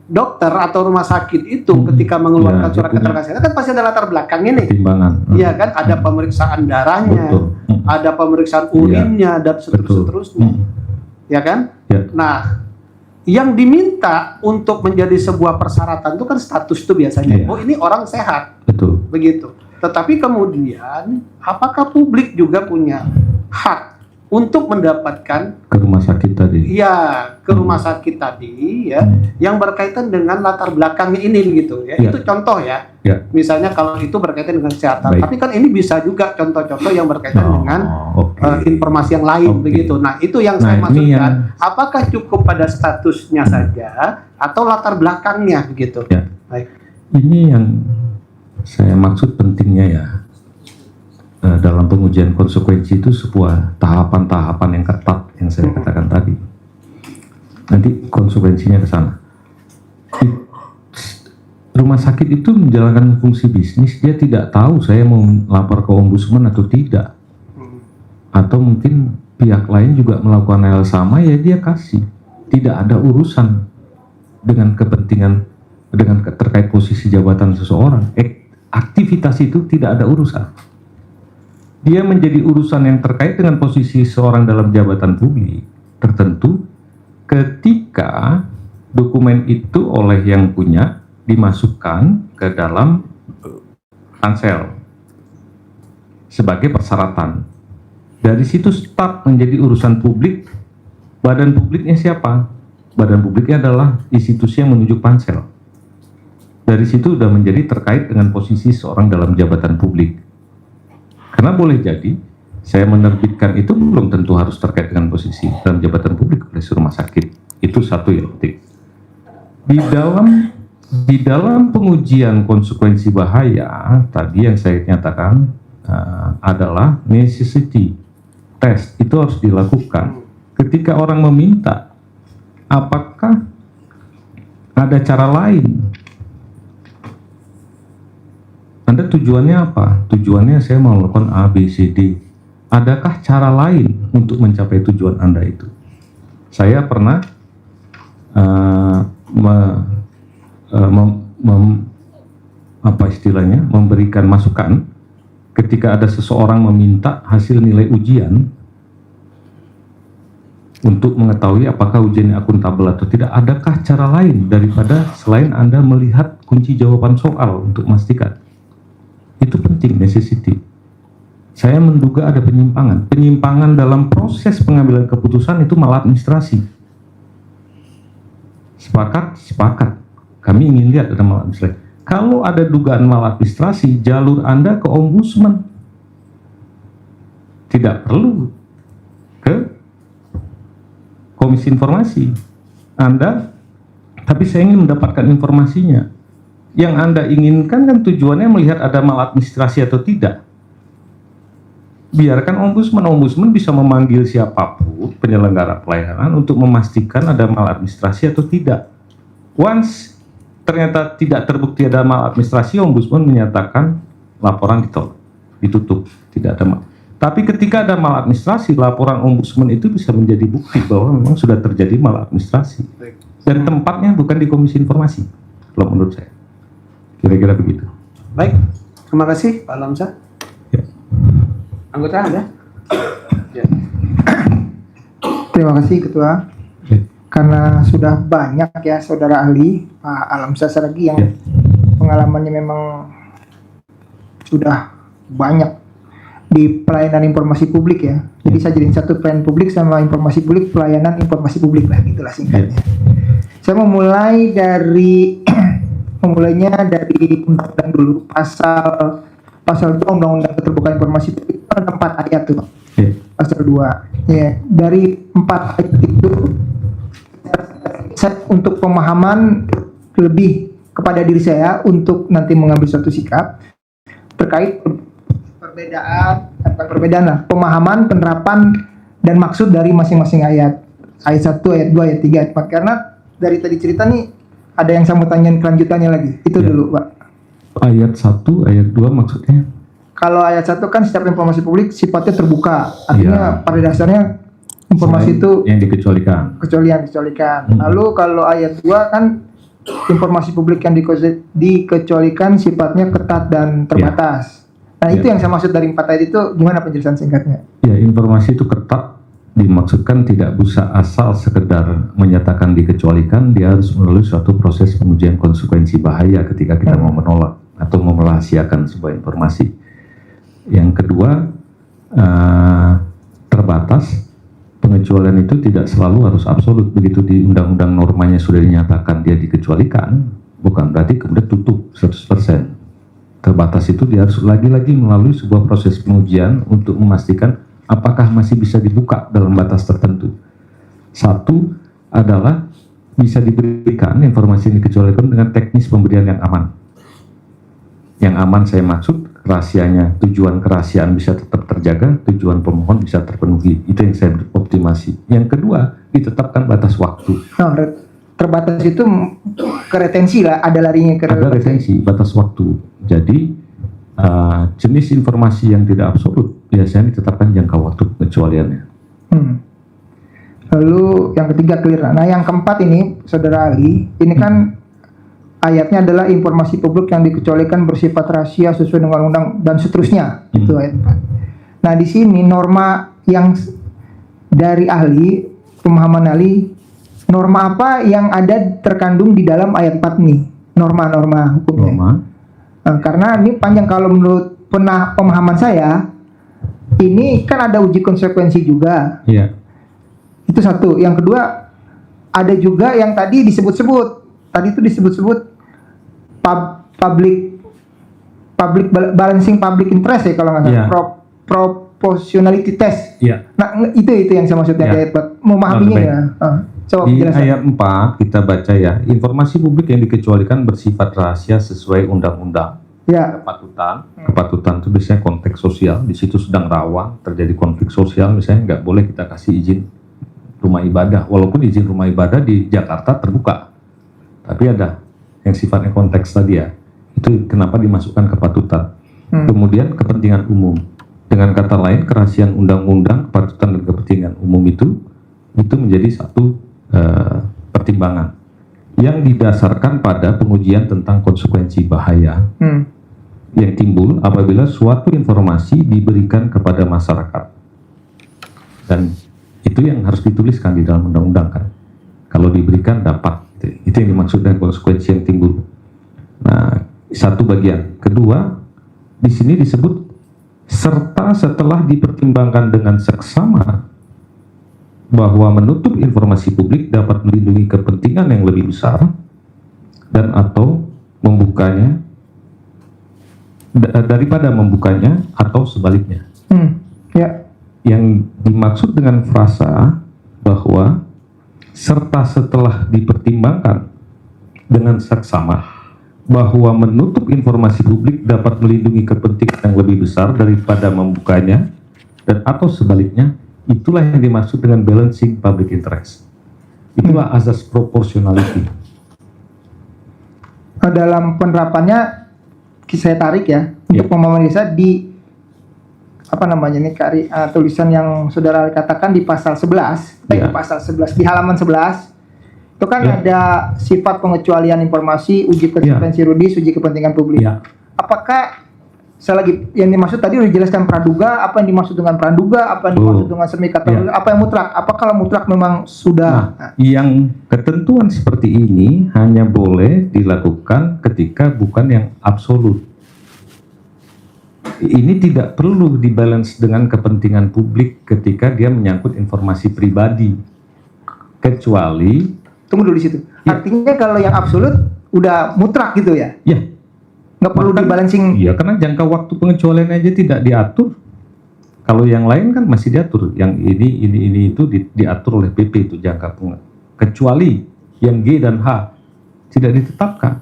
dokter atau rumah sakit itu ketika mengeluarkan surat keterangan sehat kan pasti ada latar belakangnya nih. Timbangan. Iya kan, ada pemeriksaan darahnya, ada pemeriksaan urinnya dan seterusnya. Ya kan? Nah, yang diminta untuk menjadi sebuah persyaratan itu kan status itu biasanya. Oh, ini orang sehat. Begitu. Tetapi kemudian, apakah publik juga punya hak untuk mendapatkan ke rumah sakit tadi? Iya, ke rumah sakit tadi, ya, yang berkaitan dengan latar belakangnya ini, gitu ya. Itu contoh ya. Misalnya kalau itu berkaitan dengan kesehatan, tapi kan ini bisa juga contoh-contoh yang berkaitan dengan informasi yang lain, begitu. Nah, itu yang saya maksudkan. Apakah cukup pada statusnya saja atau latar belakangnya, begitu? Baik. Ini yang saya maksud pentingnya ya, dalam pengujian konsekuensi itu sebuah tahapan-tahapan yang ketat yang saya katakan tadi. Nanti konsekuensinya ke sana. Rumah sakit itu menjalankan fungsi bisnis, dia tidak tahu saya mau lapor ke ombudsman atau tidak. Atau mungkin pihak lain juga melakukan hal sama, ya dia kasih. Tidak ada urusan dengan kepentingan, dengan terkait posisi jabatan seseorang. Aktivitas itu tidak ada urusan. Dia menjadi urusan yang terkait dengan posisi seorang dalam jabatan publik tertentu ketika dokumen itu oleh yang punya dimasukkan ke dalam pansel sebagai persyaratan. Dari situ start menjadi urusan publik. Badan publiknya siapa? Badan publiknya adalah institusi yang menunjuk pansel. Dari situ sudah menjadi terkait dengan posisi seorang dalam jabatan publik. Karena boleh jadi Saya menerbitkan itu belum tentu harus terkait dengan posisi dalam jabatan publik oleh rumah sakit. Itu satu yang penting. Di dalam pengujian konsekuensi bahaya tadi yang saya nyatakan adalah necessity test itu harus dilakukan. Ketika orang meminta, apakah ada cara lain? Anda tujuannya apa? Tujuannya saya mau melakukan A, B, C, D. Adakah cara lain untuk mencapai tujuan Anda itu? Saya pernah memberikan masukan ketika ada seseorang meminta hasil nilai ujian untuk mengetahui apakah ujiannya akuntabel atau tidak. Adakah cara lain daripada selain Anda melihat kunci jawaban soal untuk memastikan? Itu penting, necessity. Saya menduga ada penyimpangan dalam proses pengambilan keputusan itu maladministrasi. Sepakat. Kami ingin lihat ada maladministrasi. Kalau ada dugaan maladministrasi, jalur Anda ke ombudsman. Tidak perlu ke komisi informasi. Tapi saya ingin mendapatkan informasinya. Yang Anda inginkan kan tujuannya melihat ada maladministrasi atau tidak. Biarkan ombudsman bisa memanggil siapapun penyelenggara pelayanan untuk memastikan ada maladministrasi atau tidak. Once ternyata tidak terbukti ada maladministrasi, ombudsman menyatakan laporan ditutup, tidak ada. Tapi ketika ada maladministrasi, laporan ombudsman itu bisa menjadi bukti bahwa memang sudah terjadi maladministrasi. Dan tempatnya bukan di komisi informasi, kalau menurut saya. Kira-kira begitu. Baik, terima kasih Pak Lamsa. Ya. Anggota ada? Ya. Terima kasih Ketua. Ya. Karena sudah banyak ya saudara ahli Pak Alamsyah Saragih yang pengalamannya memang sudah banyak di pelayanan informasi publik ya. Jadi saya jadiin satu pelayanan publik sama informasi publik, pelayanan informasi publik lah, gitulah singkatnya. Saya memulai dari memulainya dari undang-undang dulu, pasal 2 Undang-Undang Keterbukaan Informasi Publik itu ada 4 ayat tuh, pasal 2. Ya, dari 4 ayat itu untuk pemahaman lebih kepada diri saya untuk nanti mengambil suatu sikap terkait pemahaman, penerapan dan maksud dari masing-masing ayat 1, ayat 2, ayat 3, ayat 4. Karena dari tadi cerita nih ada yang saya mau tanyain kelanjutannya lagi. Itu dulu, Pak. Ayat 1, ayat 2 maksudnya? Kalau ayat 1 kan setiap informasi publik sifatnya terbuka. Artinya pada dasarnya informasi itu yang dikecualikan. Lalu kalau ayat 2 kan informasi publik yang dikecualikan sifatnya ketat dan terbatas. Nah, itu yang saya maksud dari 4 ayat itu, gimana penjelasan singkatnya? Ya, informasi itu ketat dimaksudkan tidak bisa asal sekedar menyatakan dikecualikan, dia harus melalui suatu proses pengujian konsekuensi bahaya ketika kita mau menolak atau merahasiakan sebuah informasi. Yang kedua, terbatas. Pengecualian itu tidak selalu harus absolut. Begitu di undang-undang normanya sudah dinyatakan dia dikecualikan, bukan berarti kemudian tutup 100%. Terbatas itu dia harus lagi-lagi melalui sebuah proses pengujian untuk memastikan apakah masih bisa dibuka dalam batas tertentu. Satu adalah bisa diberikan informasi yang dikecualikan dengan teknis pemberian yang aman. Yang aman saya maksud rahasianya, tujuan kerahasiaan bisa tetap terjaga, tujuan pemohon bisa terpenuhi. Itu yang saya optimasi. Yang kedua, ditetapkan batas waktu. Terbatas itu keretensi lah, ada larinya ke ada retensi, batas waktu. Jadi jenis informasi yang tidak absolut biasanya ditetapkan jangka waktu pengecualiannya. Lalu yang ketiga clear. Nah, yang keempat ini saudara Ali, ini kan ayatnya adalah informasi publik yang dikecualikan bersifat rahasia sesuai dengan undang dan seterusnya. Itu ayat 4. Nah, di sini norma yang dari ahli, pemahaman ahli, norma apa yang ada terkandung di dalam ayat 4 nih? Norma-norma hukumnya. Nah, karena ini panjang, kalau menurut pemahaman saya, ini kan ada uji konsekuensi juga. Iya. Itu satu. Yang kedua, ada juga yang tadi disebut-sebut. Tadi itu disebut-sebut public balancing public interest ya kalau nggak salah. proportionality test. Ya. Nah, itu yang saya maksudnya Ya. di ayat 4. Memahaminya Baik. ya. Coba Di penjelasan. ayat 4 kita baca ya, informasi publik yang dikecualikan bersifat rahasia sesuai undang-undang. Ya. Kepatutan itu biasanya konteks sosial, di situ sedang rawan terjadi konflik sosial, misalnya nggak boleh kita kasih izin rumah ibadah, walaupun izin rumah ibadah di Jakarta terbuka, tapi ada yang sifatnya konteks tadi ya, itu kenapa dimasukkan kepatutan. Kemudian kepentingan umum, dengan kata lain kerahasiaan undang-undang, kepatutan dan kepentingan umum itu menjadi satu pertimbangan yang didasarkan pada pengujian tentang konsekuensi bahaya yang timbul apabila suatu informasi diberikan kepada masyarakat, dan itu yang harus dituliskan di dalam undang-undang kan, kalau diberikan dapat, itu yang dimaksud dengan konsekuensi yang timbul. Nah, satu bagian. Kedua, di sini disebut serta setelah dipertimbangkan dengan seksama bahwa menutup informasi publik dapat melindungi kepentingan yang lebih besar dan atau membukanya daripada membukanya atau sebaliknya. Ya. Yang dimaksud dengan frasa bahwa serta setelah dipertimbangkan dengan seksama bahwa menutup informasi publik dapat melindungi kepentingan yang lebih besar daripada membukanya dan atau sebaliknya, itulah yang dimaksud dengan balancing public interest. Itulah azas proportionality. Dalam penerapannya saya tarik ya untuk pemahaman desa di tulisan yang saudara katakan di pasal 11, di pasal 11 di halaman 11 itu kan ada sifat pengecualian informasi, uji konsekuensi yuridis, uji kepentingan publik. Apakah saya lagi yang dimaksud tadi udah dijelaskan praduga, apa yang dimaksud dengan praduga, apa yang dimaksud dengan semi kategori, apa yang mutlak? Apakah kalau mutlak memang sudah yang ketentuan seperti ini hanya boleh dilakukan ketika bukan yang absolut. Ini tidak perlu dibalance dengan kepentingan publik ketika dia menyangkut informasi pribadi, kecuali tunggu dulu di situ. Artinya kalau yang absolut udah mutlak gitu ya? Ya. Nggak perlu dibalancing. Iya, karena jangka waktu pengecualian aja tidak diatur. Kalau yang lain kan masih diatur. Yang ini itu diatur oleh PP itu jangka kecuali yang G dan H tidak ditetapkan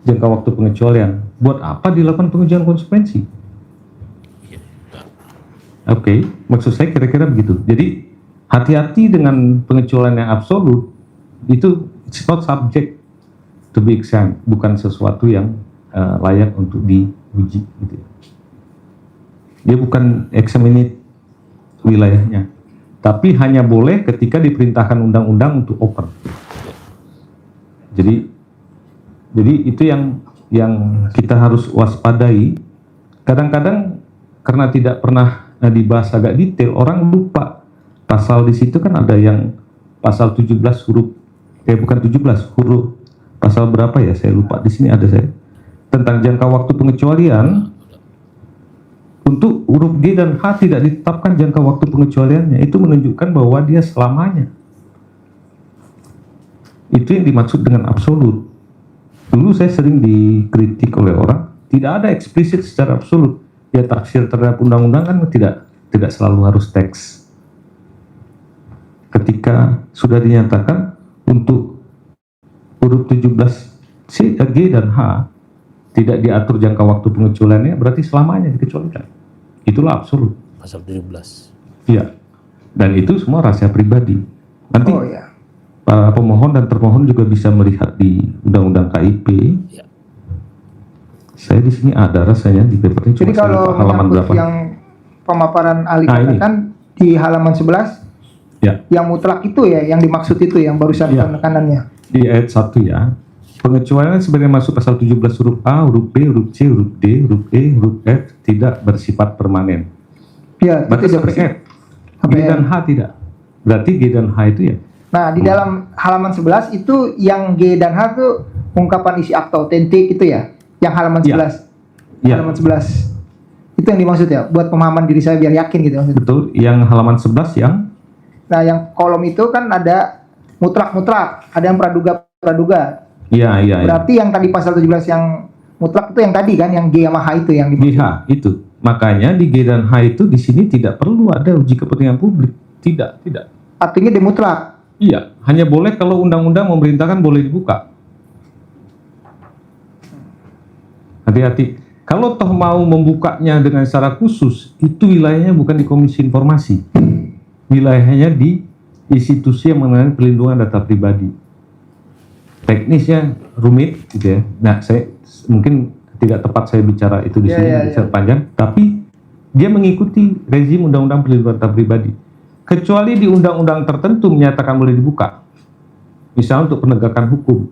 jangka waktu pengecualian. Buat apa dilakukan pengujian konsekuensi? Oke, maksud saya kira-kira begitu. Jadi hati-hati dengan pengecualian yang absolut. Itu it's not subject to be examined, bukan sesuatu yang layak untuk diuji gitu. Dia bukan examinate wilayahnya, tapi hanya boleh ketika diperintahkan undang-undang untuk open. Jadi itu yang kita harus waspadai. Kadang-kadang karena tidak pernah dibahas agak detail, orang lupa pasal di situ kan ada yang pasal 17 huruf bukan 17 huruf pasal berapa ya, saya lupa. Di sini ada saya tentang jangka waktu pengecualian. Untuk huruf G dan H tidak ditetapkan jangka waktu pengecualiannya, itu menunjukkan bahwa dia selamanya. Itu yang dimaksud dengan absolut. Dulu saya sering dikritik oleh orang, tidak ada eksplisit secara absolut. Ya tafsir terhadap undang-undang kan tidak selalu harus teks. Ketika sudah dinyatakan untuk huruf 17 C, G dan H tidak diatur jangka waktu pengecualiannya, berarti selamanya dikecualikan. Itulah absolut. Pasal 17. Iya. Dan itu semua rahasia pribadi. Nanti para pemohon dan termohon juga bisa melihat di Undang-Undang KIP. Ya. Saya di sini ada rasanya di papernya. Jadi kalau halaman berapa? Yang pemaparan ahli katakan di halaman 11, yang mutlak itu ya, yang dimaksud itu yang barusan penekanannya. Di ayat 1 ya. Pengecualian sebagai masuk pasal 17 huruf A, huruf B, huruf C, huruf D, huruf E, huruf F tidak bersifat permanen. Ya, berarti sampai F. G dan H tidak. Berarti G dan H itu ya. Nah, di dalam halaman 11 itu yang G dan H itu ungkapan isi akta otentik itu ya. Yang halaman 11. Halaman 11. Itu yang dimaksud ya, buat pemahaman diri saya biar yakin gitu maksudnya. Betul, yang halaman 11 yang? Nah, yang kolom itu kan ada mutlak-mutlak, ada yang praduga-praduga. Iya. Berarti yang tadi pasal 17 yang mutlak itu yang tadi kan, yang G sama H itu yang GH itu. Makanya di G dan H itu di sini tidak perlu ada uji kepentingan publik. Tidak. Artinya demutlak. Iya, hanya boleh kalau undang-undang memerintahkan boleh dibuka. Hati-hati. Kalau toh mau membukanya dengan secara khusus, itu wilayahnya bukan di Komisi Informasi. Wilayahnya di institusi yang mengenai perlindungan data pribadi. Teknisnya rumit gitu ya. Nah, saya mungkin tidak tepat saya bicara itu di sini secara panjang, tapi dia mengikuti rezim undang-undang perlindungan data pribadi. Kecuali di undang-undang tertentu menyatakan boleh dibuka. Misalnya untuk penegakan hukum,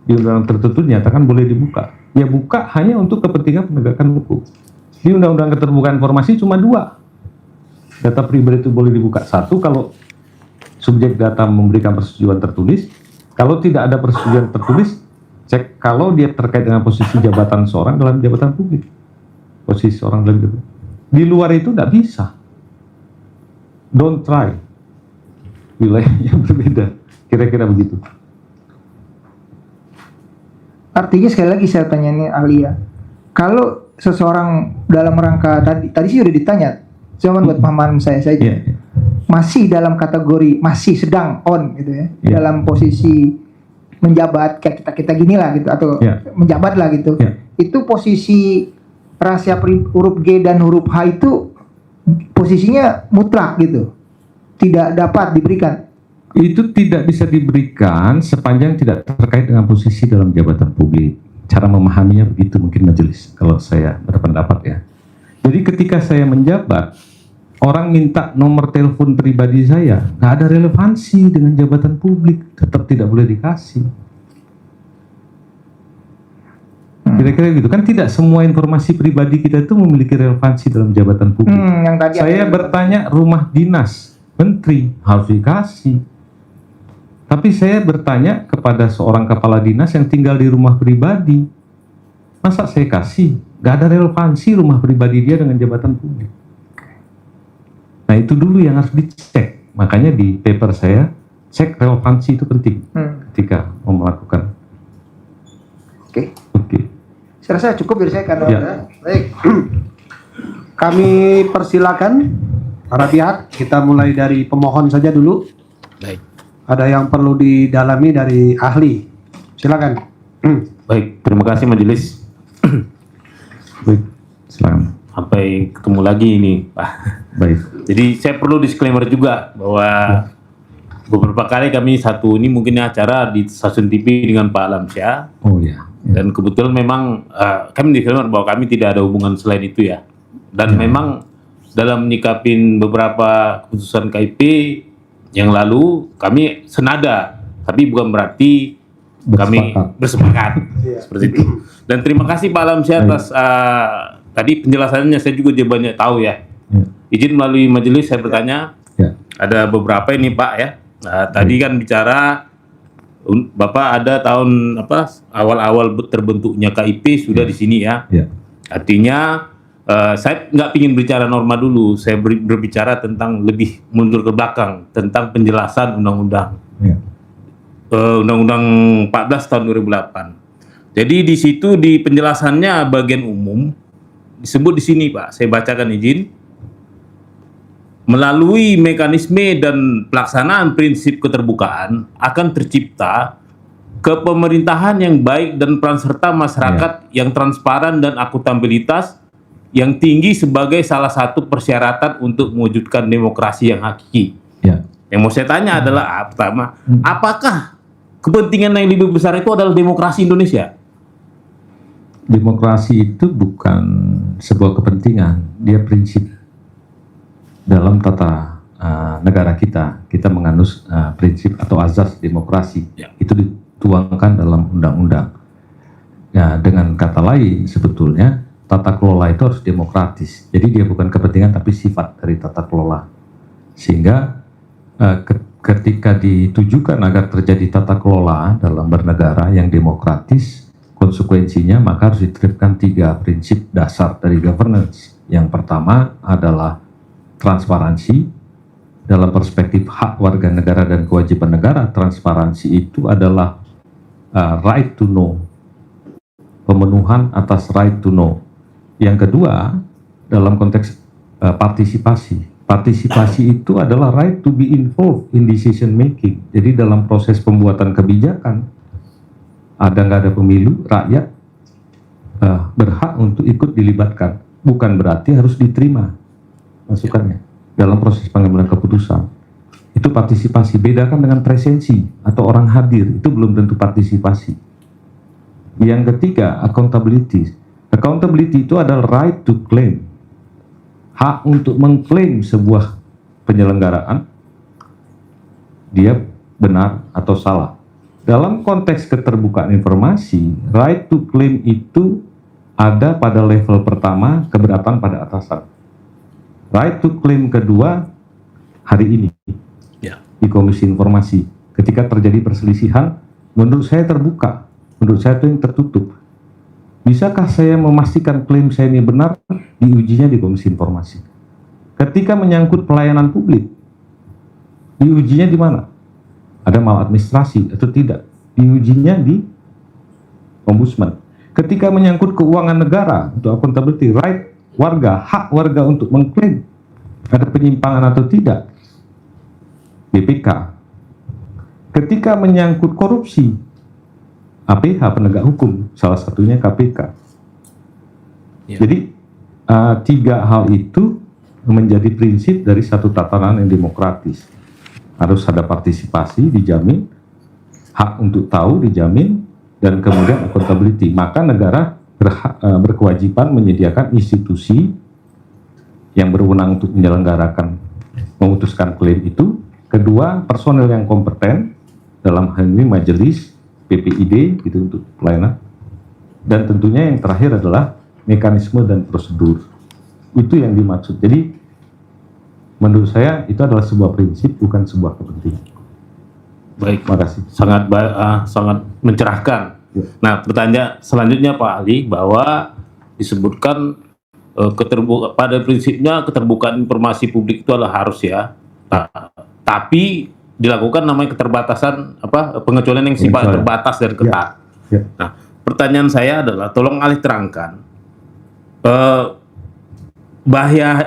di undang-undang tertentu dinyatakan boleh dibuka. Ya buka hanya untuk kepentingan penegakan hukum. Di undang-undang keterbukaan informasi cuma 2. Data pribadi itu boleh dibuka. 1 kalau subjek data memberikan persetujuan tertulis. Kalau tidak ada persetujuan tertulis, cek kalau dia terkait dengan posisi jabatan seorang dalam jabatan publik. Posisi seorang dalam jabatan. Di luar itu tidak bisa. Don't try. Wilayahnya berbeda. Kira-kira begitu. Artinya sekali lagi saya tanya nih ahli ya. Kalau seseorang dalam rangka tadi sih udah ditanya. Cuman buat pemahaman saya saja. Masih dalam kategori masih sedang on gitu ya. Dalam posisi menjabat kayak kita gini lah gitu atau menjabat lah gitu. Itu posisi rahasia huruf G dan huruf H itu posisinya mutlak gitu. Tidak dapat diberikan. Itu tidak bisa diberikan sepanjang tidak terkait dengan posisi dalam jabatan publik. Cara memahaminya begitu mungkin majelis kalau saya berpendapat ya. Jadi ketika saya menjabat, orang minta nomor telepon pribadi saya, nggak ada relevansi dengan jabatan publik, tetap tidak boleh dikasih. Kira-kira gitu kan, tidak semua informasi pribadi kita itu memiliki relevansi dalam jabatan publik. Yang tadi saya bertanya rumah dinas menteri harus dikasih. Tapi saya bertanya kepada seorang kepala dinas yang tinggal di rumah pribadi, masa saya kasih? Gak ada relevansi rumah pribadi dia dengan jabatan publik. Nah itu dulu yang harus dicek. Makanya di paper saya, cek relevansi itu penting ketika mau melakukan. Oke. Oke. Saya rasa cukup dari saya karena Baik. Kami persilakan para pihak, kita mulai dari pemohon saja dulu. Baik. Ada yang perlu didalami dari ahli. Silakan. Baik, terima kasih majelis. Baik, silakan. Sampai ketemu lagi ini, Pak. Baik. Jadi saya perlu disclaimer juga bahwa beberapa kali kami ini mungkin acara di stasiun TV dengan Pak Alamsyah. Oh ya. Dan kebetulan memang kami disclaimer bahwa kami tidak ada hubungan selain itu ya. Dan memang dalam menyikapin beberapa keputusan KIP yang lalu kami senada, tapi bukan berarti kami bersepakat seperti itu. Dan terima kasih Pak Alamsyah atas tadi penjelasannya, saya juga banyak tahu ya. Izin melalui majelis saya bertanya. Ada beberapa ini Pak ya. Tadi kan bicara Bapak ada tahun awal-awal terbentuknya KIP sudah di sini ya. Artinya saya nggak ingin bicara norma dulu, saya berbicara tentang lebih mundur ke belakang tentang penjelasan undang-undang. Undang-undang 14 tahun 2008. Jadi di situ di penjelasannya bagian umum disebut di sini Pak, saya bacakan izin. Melalui mekanisme dan pelaksanaan prinsip keterbukaan akan tercipta kepemerintahan yang baik dan peran serta masyarakat yang transparan dan akuntabilitas yang tinggi sebagai salah satu persyaratan untuk mewujudkan demokrasi yang hakiki. Yang mau saya tanya adalah pertama, apakah kepentingan yang lebih besar itu adalah demokrasi Indonesia? Demokrasi itu bukan sebuah kepentingan, dia prinsip. Dalam tata negara kita menganut prinsip atau azas demokrasi. Itu dituangkan dalam undang-undang. Ya, dengan kata lain sebetulnya tata kelola itu harus demokratis. Jadi dia bukan kepentingan tapi sifat dari tata kelola. Sehingga ketika ditujukan agar terjadi tata kelola dalam bernegara yang demokratis, konsekuensinya maka harus diterapkan 3 prinsip dasar dari governance. Yang pertama adalah transparansi. Dalam perspektif hak warga negara dan kewajiban negara, transparansi itu adalah right to know, pemenuhan atas right to know. Yang kedua, dalam konteks partisipasi. Partisipasi itu adalah right to be involved in decision making. Jadi dalam proses pembuatan kebijakan, ada nggak ada pemilu, rakyat berhak untuk ikut dilibatkan. Bukan berarti harus diterima masukannya dalam proses pengambilan keputusan. Itu partisipasi. Bedakan dengan presensi atau orang hadir, itu belum tentu partisipasi. Yang ketiga, accountability. Accountability itu adalah right to claim. Hak untuk mengklaim sebuah penyelenggaraan, dia benar atau salah. Dalam konteks keterbukaan informasi, right to claim itu ada pada level pertama, keberatan pada atasan. Right to claim kedua, hari ini, di Komisi Informasi. Ketika terjadi perselisihan, menurut saya terbuka, menurut saya itu yang tertutup. Bisakah saya memastikan klaim saya ini benar? Diujinya di Komisi Informasi. Ketika menyangkut pelayanan publik, diujinya di mana? Ada maladministrasi atau tidak? Diujinya di Ombudsman. Ketika menyangkut keuangan negara, untuk accountability, right warga, hak warga untuk mengklaim ada penyimpangan atau tidak, BPK. Ketika menyangkut korupsi, APH, penegak hukum, salah satunya KPK. Jadi tiga hal itu menjadi prinsip dari satu tatanan yang demokratis. Harus ada partisipasi dijamin, hak untuk tahu dijamin, dan kemudian accountability. Maka negara berkewajiban menyediakan institusi yang berwenang untuk menyelenggarakan, memutuskan klaim itu. Kedua, personel yang kompeten, dalam hal ini majelis, PPID, gitu, untuk pelayanan. Dan tentunya yang terakhir adalah mekanisme dan prosedur. Itu yang dimaksud. Jadi menurut saya itu adalah sebuah prinsip, bukan sebuah kepentingan. Baik, Terima kasih. sangat mencerahkan. Ya. Nah, pertanyaan selanjutnya Pak Ali, bahwa disebutkan pada prinsipnya keterbukaan informasi publik itu adalah harus ya. Tapi dilakukan namanya keterbatasan pengecualian yang sifat terbatas dan ketat. Ya. Nah, pertanyaan saya adalah tolong alih terangkan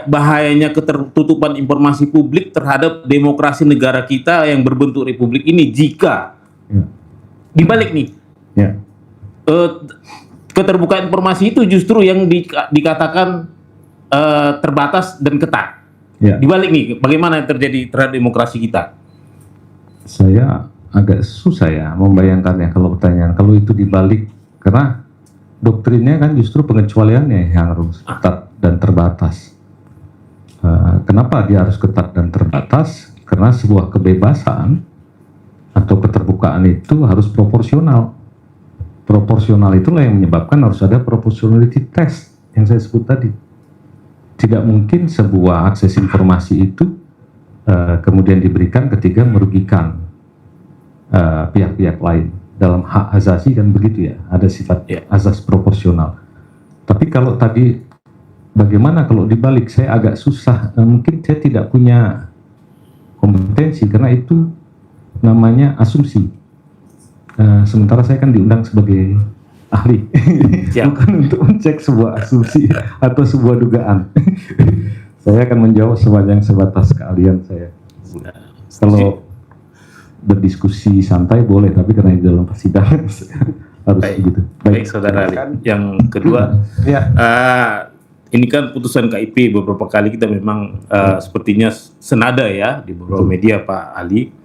bahayanya ketertutupan informasi publik terhadap demokrasi negara kita yang berbentuk republik ini jika dibalik nih keterbukaan informasi itu justru yang dikatakan terbatas dan ketat. Dibalik nih, bagaimana yang terjadi terhadap demokrasi kita? Saya agak susah ya membayangkannya kalau pertanyaan, kalau itu dibalik, karena doktrinnya kan justru pengecualiannya yang harus ketat dan terbatas. Kenapa dia harus ketat dan terbatas? Karena sebuah kebebasan atau keterbukaan itu harus proporsional. Proporsional itulah yang menyebabkan harus ada proportionality test yang saya sebut tadi. Tidak mungkin sebuah akses informasi itu kemudian diberikan ketika merugikan pihak-pihak lain. Dalam hak asasi kan begitu ya, ada sifat asas proporsional. Tapi kalau tadi bagaimana kalau dibalik, saya agak susah. Mungkin saya tidak punya kompetensi karena itu namanya asumsi. Sementara saya kan diundang sebagai ahli, bukan untuk mencek sebuah asumsi atau sebuah dugaan. Saya akan menjawab sepanjang sebatas keahlian saya. Kalau berdiskusi santai boleh, tapi karena di dalam persidangan harus begitu. Baik, Saudara Ali. Yang kedua, ini kan putusan KIP beberapa kali kita memang sepertinya senada ya di beberapa media Pak Ali.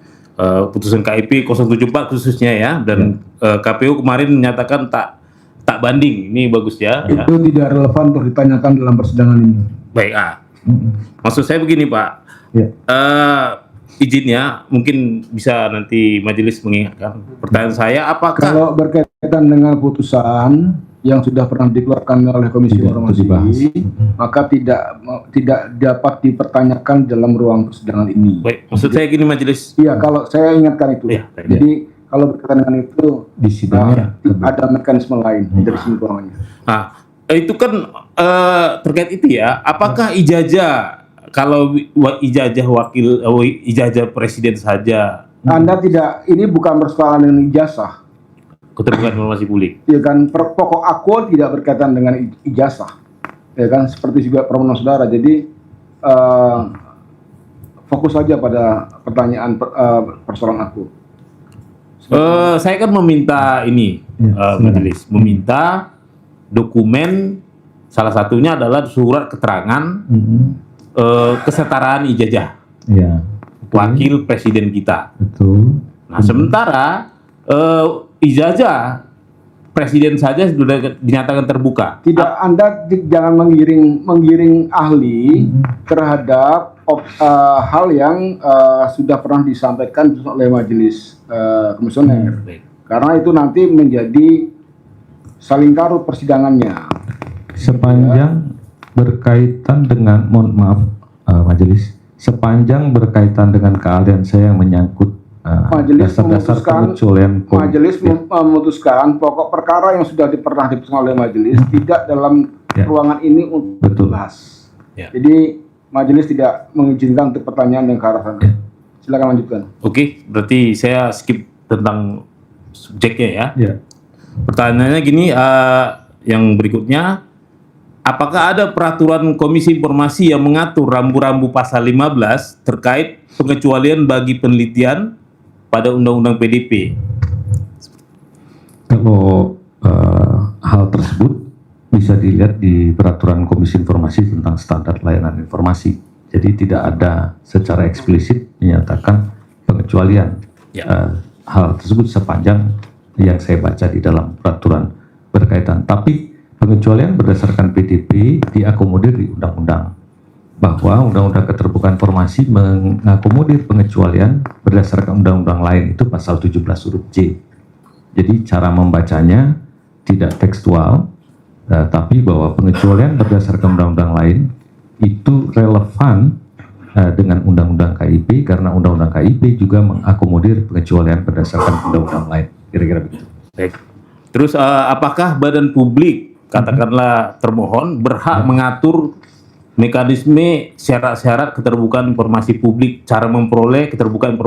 Putusan KIP 074 khususnya ya, dan KPU kemarin menyatakan tak banding. Ini bagus ya. Itu tidak relevan untuk ditanyakan dalam persidangan ini. Baik, maksud saya begini Pak. Izinnya mungkin bisa nanti majelis mengingatkan. Pertanyaan saya, apakah kalau berkaitan dengan putusan yang sudah pernah dikeluarkan oleh Komisi Informasi, maka tidak dapat dipertanyakan dalam ruang persidangan ini. Baik, maksud saya gini majelis. Iya, kalau saya ingatkan itu. Jadi kalau berkaitan dengan itu di sidangnya ada mekanisme lain dari sini keuangannya. Nah, itu kan terkait itu ya. Apakah ijazah, kalau ijazah presiden saja? Anda tidak, ini bukan persoalan dengan ijazah. Keterbukaan informasi publik. Ya kan, pokok akul tidak berkaitan dengan ijazah. ya kan, seperti juga permohonan saudara. Jadi fokus saja pada pertanyaan persoalan aku. Saya kan meminta ini, majelis meminta dokumen, salah satunya adalah surat keterangan kesetaraan ijazah wakil presiden kita. Betul. Nah, sementara ijazah presiden saja sudah dinyatakan terbuka. Tidak, Anda jangan menggiring ahli terhadap hal yang sudah pernah disampaikan oleh majelis komisioner. Karena itu nanti menjadi saling karut persidangannya. Sepanjang berkaitan dengan, mohon maaf majelis, sepanjang berkaitan dengan keahlian saya yang menyangkut Majelis dasar-dasar memutuskan, pengecualian majelis memutuskan pokok perkara yang sudah pernah diputuskan oleh majelis tidak dalam ruangan ini untuk dibahas. Jadi majelis tidak mengizinkan untuk pertanyaan yang ke arah sana. Silakan lanjutkan. Oke, berarti saya skip tentang subjeknya ya. Ya. Pertanyaannya gini, yang berikutnya, apakah ada peraturan Komisi Informasi yang mengatur rambu-rambu pasal 15 terkait pengecualian bagi penelitian pada Undang-Undang PDP? Kalau hal tersebut bisa dilihat di peraturan Komisi Informasi tentang standar layanan informasi. Jadi tidak ada secara eksplisit menyatakan pengecualian hal tersebut sepanjang yang saya baca di dalam peraturan berkaitan. Tapi pengecualian berdasarkan PDP diakomodir di undang-undang, bahwa Undang-Undang Keterbukaan Informasi mengakomodir pengecualian berdasarkan undang-undang lain, itu pasal 17 huruf C. Jadi cara membacanya tidak tekstual, tapi bahwa pengecualian berdasarkan undang-undang lain itu relevan dengan Undang-Undang KIP, karena Undang-Undang KIP juga mengakomodir pengecualian berdasarkan undang-undang lain. Kira-kira begitu. Baik. Terus apakah badan publik, katakanlah termohon, berhak mengatur mekanisme syarat-syarat keterbukaan informasi publik, cara memperoleh keterbukaan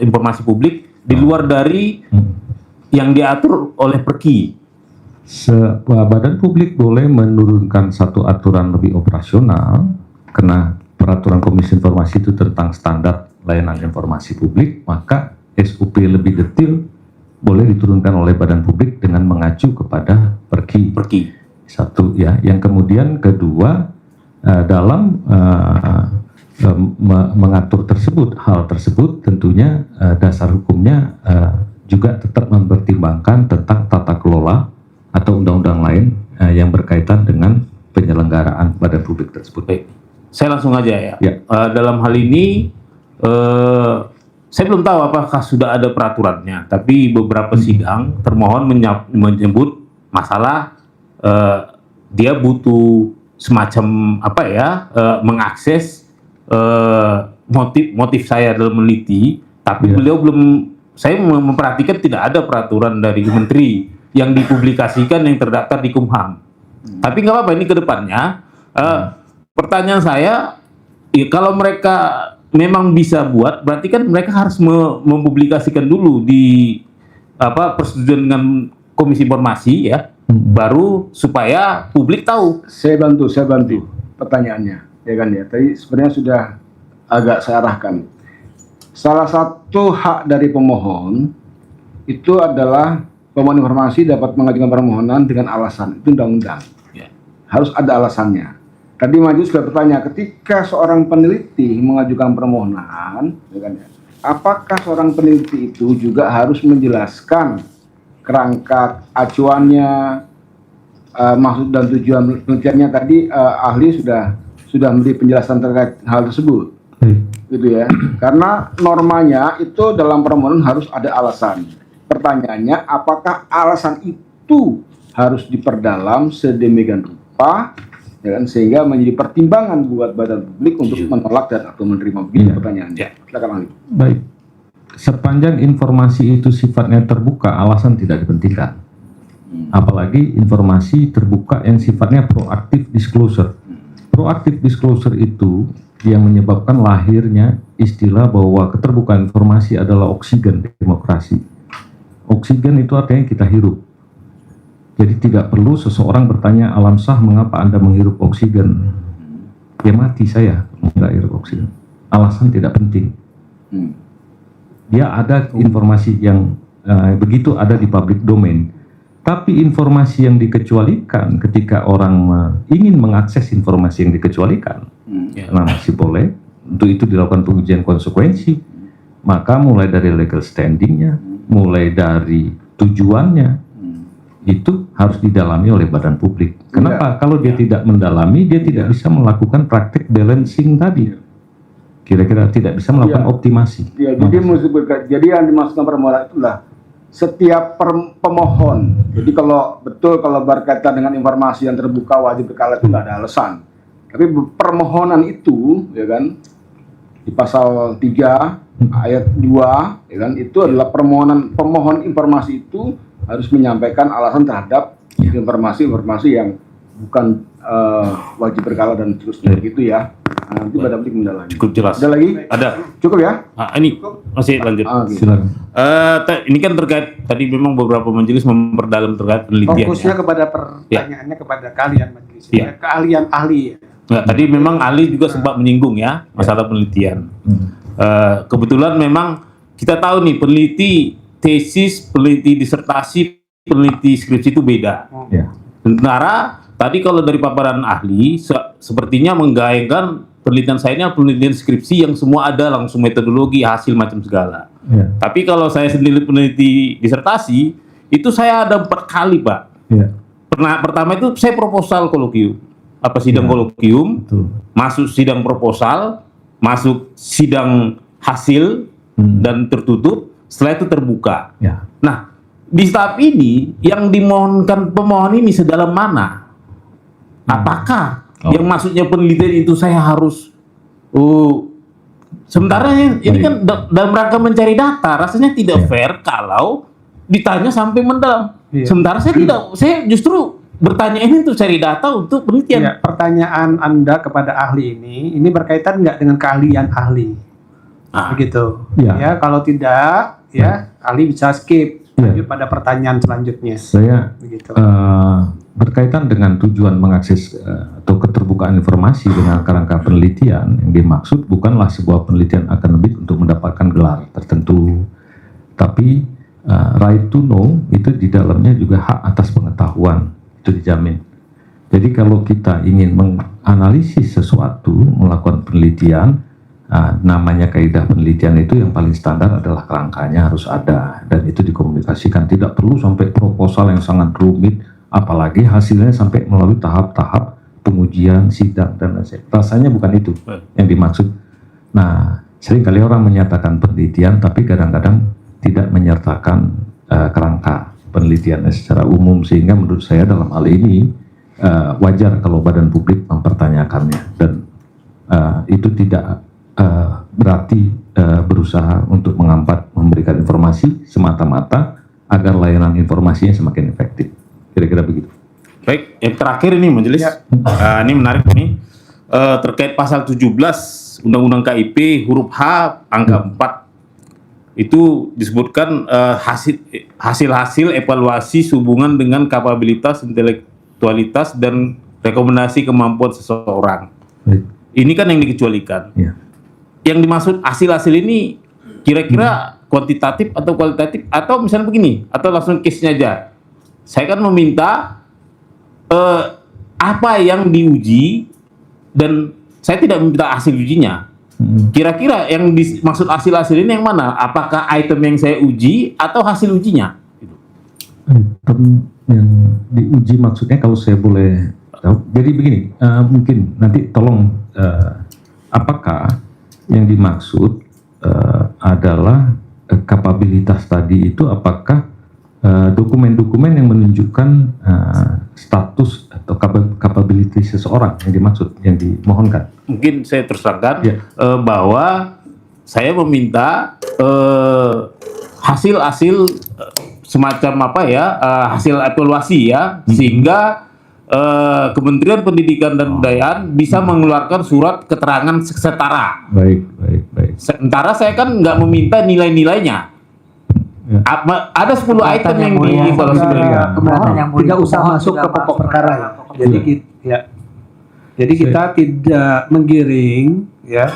informasi publik di luar dari yang diatur oleh Perki? Badan publik boleh menurunkan satu aturan lebih operasional, karena peraturan Komisi Informasi itu tentang standar layanan informasi publik, maka SOP lebih detail boleh diturunkan oleh badan publik dengan mengacu kepada Perki. Satu ya. Yang kemudian kedua, dalam mengatur hal tersebut tentunya dasar hukumnya juga tetap mempertimbangkan tentang tata kelola atau undang-undang lain yang berkaitan dengan penyelenggaraan badan publik tersebut. Baik. Saya langsung aja ya. Dalam hal ini saya belum tahu apakah sudah ada peraturannya, tapi beberapa sidang termohon menyebut masalah dia butuh semacam mengakses motif saya dalam meneliti, tapi beliau belum, saya memperhatikan tidak ada peraturan dari menteri yang dipublikasikan yang terdaftar di Kumham. Tapi nggak apa-apa, ini ke depannya. Pertanyaan saya, kalau mereka memang bisa buat, berarti kan mereka harus mempublikasikan dulu di persetujuan dengan Komisi Informasi ya, baru supaya publik tahu. Saya bantu pertanyaannya, ya kan ya. Tadi sebenarnya sudah agak saya arahkan. Salah satu hak dari pemohon itu adalah pemohon informasi dapat mengajukan permohonan dengan alasan, itu undang-undang. Harus ada alasannya. Tadi majelis sudah bertanya, ketika seorang peneliti mengajukan permohonan, ya kan ya, apakah seorang peneliti itu juga harus menjelaskan kerangka acuannya, maksud dan tujuan penelitiannya? Tadi ahli sudah memberi penjelasan terkait hal tersebut, gitu ya. Karena normanya itu dalam permohonan harus ada alasan. Pertanyaannya, apakah alasan itu harus diperdalam sedemikian rupa, ya kan, sehingga menjadi pertimbangan buat badan publik untuk menolak dan atau menerima? Begitu pertanyaannya. Silakan ahli. Baik. Sepanjang informasi itu sifatnya terbuka, alasan tidak dipentingkan. Apalagi informasi terbuka yang sifatnya proaktif disclosure. Proaktif disclosure itu yang menyebabkan lahirnya istilah bahwa keterbukaan informasi adalah oksigen demokrasi. Oksigen itu artinya kita hirup. Jadi tidak perlu seseorang bertanya, Alam Shah mengapa Anda menghirup oksigen? Ya mati saya nggak hirup oksigen. Alasan tidak penting. Dia ada informasi yang begitu ada di public domain. Tapi informasi yang dikecualikan ketika orang ingin mengakses informasi yang dikecualikan, nah masih boleh. Untuk itu dilakukan pengujian konsekuensi. Maka mulai dari legal standingnya, mulai dari tujuannya, itu harus didalami oleh badan publik. Kenapa? Kalau dia tidak mendalami, dia tidak bisa melakukan praktik balancing tadi. Kira-kira tidak bisa melakukan optimasi. Ya, jadi yang dimaksudkan permohonan itulah setiap pemohon. Jadi kalau berkaitan dengan informasi yang terbuka wajib berkala itu nggak ada alasan. Tapi permohonan itu, ya kan, di pasal 3 ayat 2, ya kan, itu adalah pemohon informasi itu harus menyampaikan alasan terhadap informasi-informasi yang bukan wajib berkala dan seterusnya gitu ya. Nah, nanti badan publik mendalami. Cukup jelas. Ada lagi? Ada. Cukup ya? Ini masih lanjut. Gitu. Silakan. Ini kan terkait tadi memang beberapa majelis memperdalam terkait penelitian. Fokusnya kepada pertanyaannya kepada kalian majelis. Ya. Keahlian ahli. Nah, tadi memang Ali juga sempat menyinggung ya masalah penelitian. Kebetulan memang kita tahu nih peneliti tesis, peneliti disertasi, peneliti skripsi itu beda. Ya. Sementara tadi kalau dari paparan ahli sepertinya menggayangkan penelitian saya ini penelitian skripsi yang semua ada langsung metodologi, hasil macam segala. Ya. Tapi kalau saya sendiri peneliti disertasi itu saya ada 4 kali Pak. Ya. Pertama itu saya proposal kolokium. Sidang kolokium, Betul. masuk sidang proposal, masuk sidang hasil dan tertutup, setelah itu terbuka. Ya. Nah, di tahap ini yang dimohonkan pemohon ini sedalam mana? Apakah yang maksudnya penelitian itu saya harus sementara ini kan dalam rangka mencari data, rasanya tidak fair kalau ditanya sampai mendalam. Sementara saya justru bertanya ini untuk cari data untuk penelitian. Ya, pertanyaan Anda kepada ahli ini berkaitan nggak dengan keahlian ahli? Begitu. Ya, kalau tidak, ya ahli bisa skip. Lanjut pada pertanyaan selanjutnya. Saya begitu. Berkaitan dengan tujuan mengakses atau keterbukaan informasi dengan kerangka penelitian, yang dimaksud bukanlah sebuah penelitian akademik untuk mendapatkan gelar tertentu, tapi right to know itu di dalamnya juga hak atas pengetahuan. Itu dijamin. Jadi kalau kita ingin menganalisis sesuatu, melakukan penelitian, namanya kaidah penelitian itu yang paling standar adalah kerangkanya harus ada, dan itu dikomunikasikan. Tidak perlu sampai proposal yang sangat rumit, apalagi hasilnya sampai melalui tahap-tahap pengujian, sidang, dan lain-lain. Rasanya bukan itu yang dimaksud. Nah, seringkali orang menyatakan penelitian, tapi kadang-kadang tidak menyertakan kerangka penelitiannya secara umum, sehingga menurut saya dalam hal ini wajar kalau badan publik mempertanyakannya, dan itu tidak berarti berusaha untuk memberikan informasi semata-mata agar layanan informasinya semakin efektif. Kira-kira begitu. Baik, yang terakhir ini majelis, ini menarik nih, terkait pasal 17 Undang-Undang KIP huruf H angka 4. Itu disebutkan hasil-hasil evaluasi sehubungan dengan kapabilitas, intelektualitas, dan rekomendasi kemampuan seseorang. Ini kan yang dikecualikan. Yang dimaksud hasil-hasil ini kira-kira kuantitatif atau kualitatif, atau misalnya begini, atau langsung case-nya aja. Saya kan meminta apa yang diuji, dan saya tidak meminta hasil ujinya. Kira-kira yang dimaksud hasil-hasil ini yang mana? Apakah item yang saya uji atau hasil ujinya? Item yang diuji maksudnya kalau saya boleh tahu. Jadi begini, mungkin nanti tolong apakah yang dimaksud adalah kapabilitas tadi itu, apakah dokumen-dokumen yang menunjukkan status atau kapabilitas seseorang yang dimaksud, yang dimohonkan? Mungkin saya terangkan bahwa saya meminta hasil-hasil semacam hasil evaluasi ya, sehingga Kementerian Pendidikan dan Kebudayaan bisa mengeluarkan surat keterangan setara. Baik. Sementara saya kan nggak meminta nilai-nilainya. Ada 10 item yang dievaluasi dari Keberatan yang mulia. Tidak usah masuk ke pokok perkara ya. Jadi kita tidak menggiring ya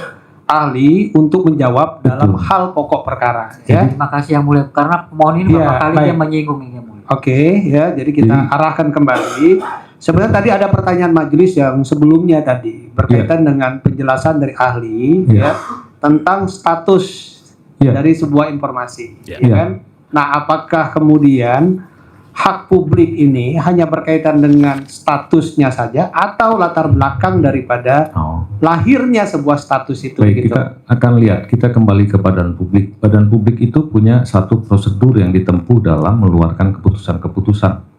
ahli untuk menjawab dalam hal pokok perkara ya. Terima kasih yang mulia, karena pemohon ini beberapa kali dia menyinggung yang mulia. Oke, ya, jadi kita arahkan kembali. Sebenarnya tadi ada pertanyaan majelis yang sebelumnya tadi berkaitan dengan penjelasan dari ahli ya tentang status dari sebuah informasi, ya kan? Nah, apakah kemudian hak publik ini hanya berkaitan dengan statusnya saja atau latar belakang daripada lahirnya sebuah status itu? Baik, gitu? kita akan lihat, kita kembali ke badan publik. Badan publik itu punya satu prosedur yang ditempuh dalam mengeluarkan keputusan-keputusan.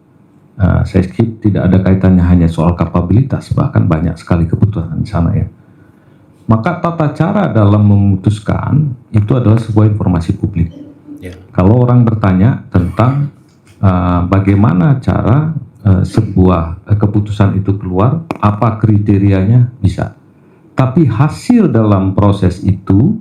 Saya skip, tidak ada kaitannya hanya soal kapabilitas, bahkan banyak sekali keputusan di sana ya. Maka tata cara dalam memutuskan itu adalah sebuah informasi publik. Kalau orang bertanya tentang bagaimana cara sebuah keputusan itu keluar, apa kriterianya, bisa. Tapi hasil dalam proses itu,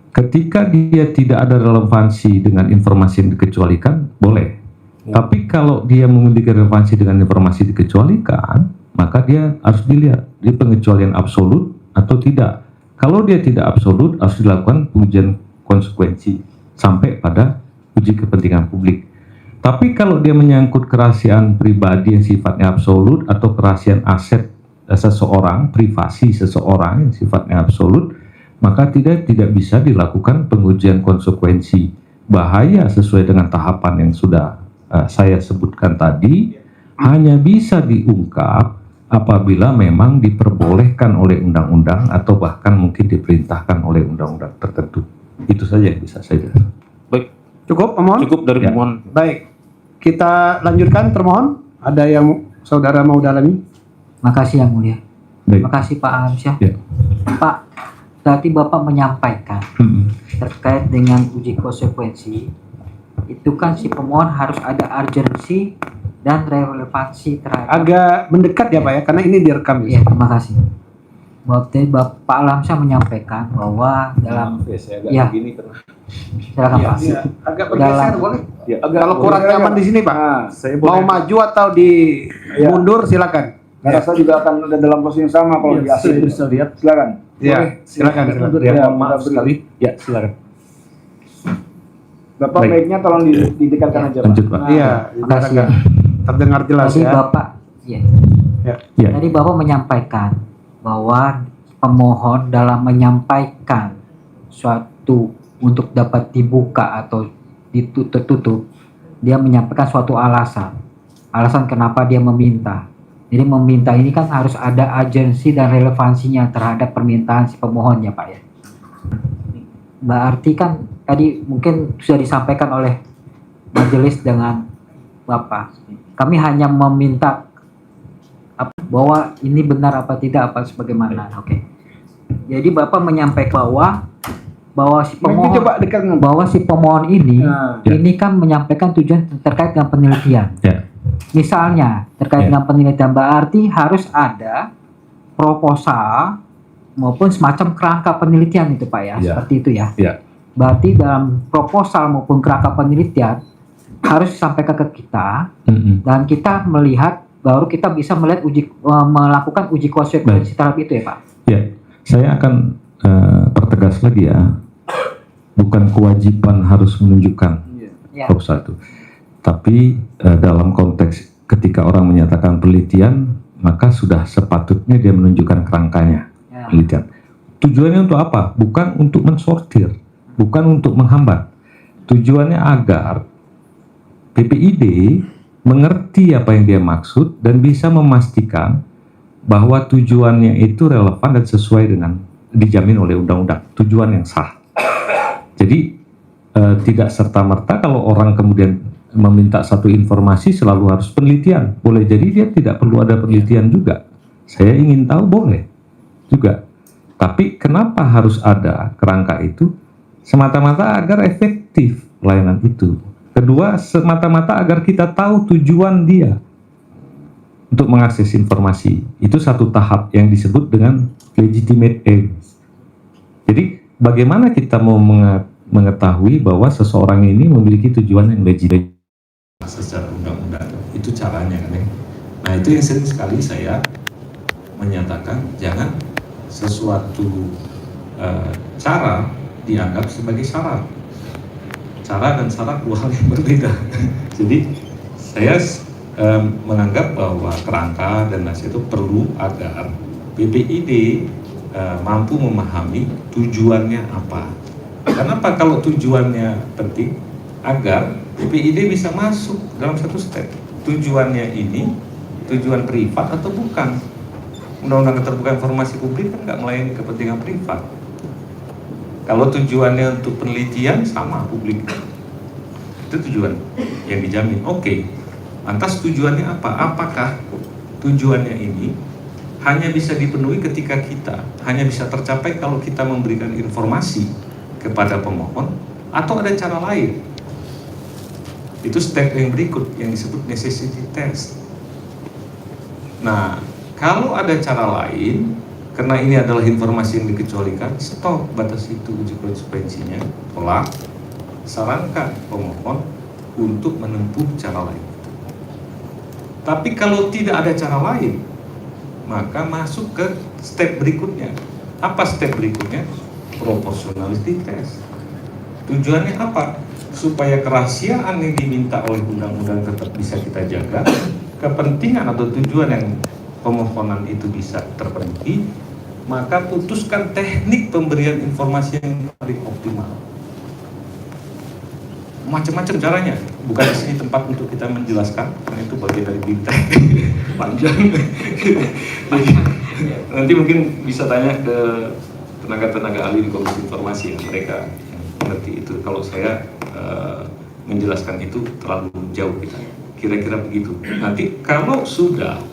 ketika dia tidak ada relevansi dengan informasi yang dikecualikan, boleh. Tapi kalau dia memiliki relevansi dengan informasi dikecualikan, maka dia harus dilihat dia pengecualian absolut atau tidak. Kalau dia tidak absolut, harus dilakukan pengujian konsekuensi sampai pada uji kepentingan publik. Tapi kalau dia menyangkut kerahasiaan pribadi yang sifatnya absolut atau kerahasiaan aset seseorang, privasi seseorang yang sifatnya absolut, maka tidak bisa dilakukan pengujian konsekuensi bahaya sesuai dengan tahapan yang sudah saya sebutkan tadi. Hanya bisa diungkap apabila memang diperbolehkan oleh undang-undang atau bahkan mungkin diperintahkan oleh undang-undang tertentu. Itu saja yang bisa saya jelaskan. Baik, Cukup pemohon? cukup dari pemohon. Baik, kita lanjutkan termohon. Ada yang saudara mau dalami? Makasih yang mulia. Baik. Makasih Pak Alamsyah. Ya. Pak, tadi Bapak menyampaikan terkait dengan uji konsekuensi, itu kan si pemohon harus ada urgensi dan relevansi terhadap. Agak mendekat ya Pak ya, karena ini direkam. Ya, terima kasih. Bapak Alamsyah menyampaikan bahwa dalam silakan Pak. Agak bergeser boleh? Kalau kurang boleh, nyaman di sini Pak, mau maju atau mundur silakan. Karena saya juga akan ada dalam posisi yang sama kalau di asli. Bisa lihat. Silakan. Ya, silakan. Maaf sekali. Ya, silakan. Bapak baiknya tolong didekatkan aja Pak. Lanjut Pak. Iya, Makasih ya. terdengar jelas Tadi ya. Bapak, Ya. Tadi Bapak menyampaikan bahwa pemohon dalam menyampaikan suatu untuk dapat dibuka atau tertutup, dia menyampaikan suatu alasan kenapa dia meminta. Jadi meminta ini kan harus ada agensi dan relevansinya terhadap permintaan si pemohon ya Pak ya. Berarti kan tadi mungkin sudah disampaikan oleh majelis dengan Bapak. Kami hanya meminta bahwa ini benar apa tidak, apa sebagaimana. Oke. Jadi Bapak menyampaikan bahwa si pemohon bahwa si pemohon ini kan menyampaikan tujuan terkait dengan penelitian. Misalnya terkait dengan penelitian berarti harus ada proposal maupun semacam kerangka penelitian itu Pak ya, seperti itu ya. Berarti dalam proposal maupun kerangka penelitian harus disampaikan ke kita dan kita melihat, baru kita bisa melihat melakukan uji konsekuensi terhadap itu ya Pak. Ya, saya akan pertegas lagi ya, bukan kewajiban harus menunjukkan proposal itu, tapi dalam konteks ketika orang menyatakan penelitian, maka sudah sepatutnya dia menunjukkan kerangkanya penelitian. Tujuannya untuk apa? Bukan untuk mensortir, bukan untuk menghambat. Tujuannya agar PPID mengerti apa yang dia maksud dan bisa memastikan bahwa tujuannya itu relevan dan sesuai dengan dijamin oleh undang-undang, tujuan yang sah. Jadi tidak serta-merta kalau orang kemudian meminta satu informasi selalu harus penelitian. Boleh jadi dia tidak perlu ada penelitian juga. Saya ingin tahu boleh juga. Tapi kenapa harus ada kerangka itu? Semata-mata agar efektif pelayanan itu. Kedua, semata-mata agar kita tahu tujuan dia untuk mengakses informasi. Itu satu tahap yang disebut dengan legitimate aims. Jadi bagaimana kita mau mengetahui bahwa seseorang ini memiliki tujuan yang legitim secara undang-undang. Itu caranya kan ya. Nah itu yang sering sekali saya menyatakan jangan sesuatu cara dianggap sebagai syarat. Cara dan syarat dua hal yang berbeda. Jadi saya menganggap bahwa kerangka dan nasihat itu perlu agar BPID mampu memahami tujuannya apa. Kenapa kalau tujuannya penting? Agar BPID bisa masuk dalam satu step. Tujuannya ini tujuan privat atau bukan? Undang-undang Keterbukaan Informasi Publik kan nggak melayani kepentingan privat. Kalau tujuannya untuk penelitian sama publik, itu tujuan yang dijamin. Oke, lantas tujuannya apa? Apakah tujuannya ini hanya bisa dipenuhi ketika kita hanya bisa tercapai kalau kita memberikan informasi kepada pemohon, atau ada cara lain? Itu step yang berikut yang disebut necessity test. Nah, kalau ada cara lain, karena ini adalah informasi yang dikecualikan, stop, batas itu uji konsekuensinya, tolak, sarankan pemohon untuk menempuh cara lain. Tapi kalau tidak ada cara lain, maka masuk ke step berikutnya. Apa step berikutnya? Proportionality test. Tujuannya apa? Supaya kerahasiaan yang diminta oleh undang-undang tetap bisa kita jaga, kepentingan atau tujuan yang pemohonan itu bisa terpenuhi, maka putuskan teknik pemberian informasi yang paling optimal. Macam-macam caranya, bukan di sini tempat untuk kita menjelaskan, karena itu bagian dari bintang panjang. Nanti mungkin bisa tanya ke tenaga-tenaga ahli di Komisi Informasi yang mereka mengerti itu. Kalau saya menjelaskan itu terlalu jauh kita. Kira-kira begitu. Nanti kalau sudah,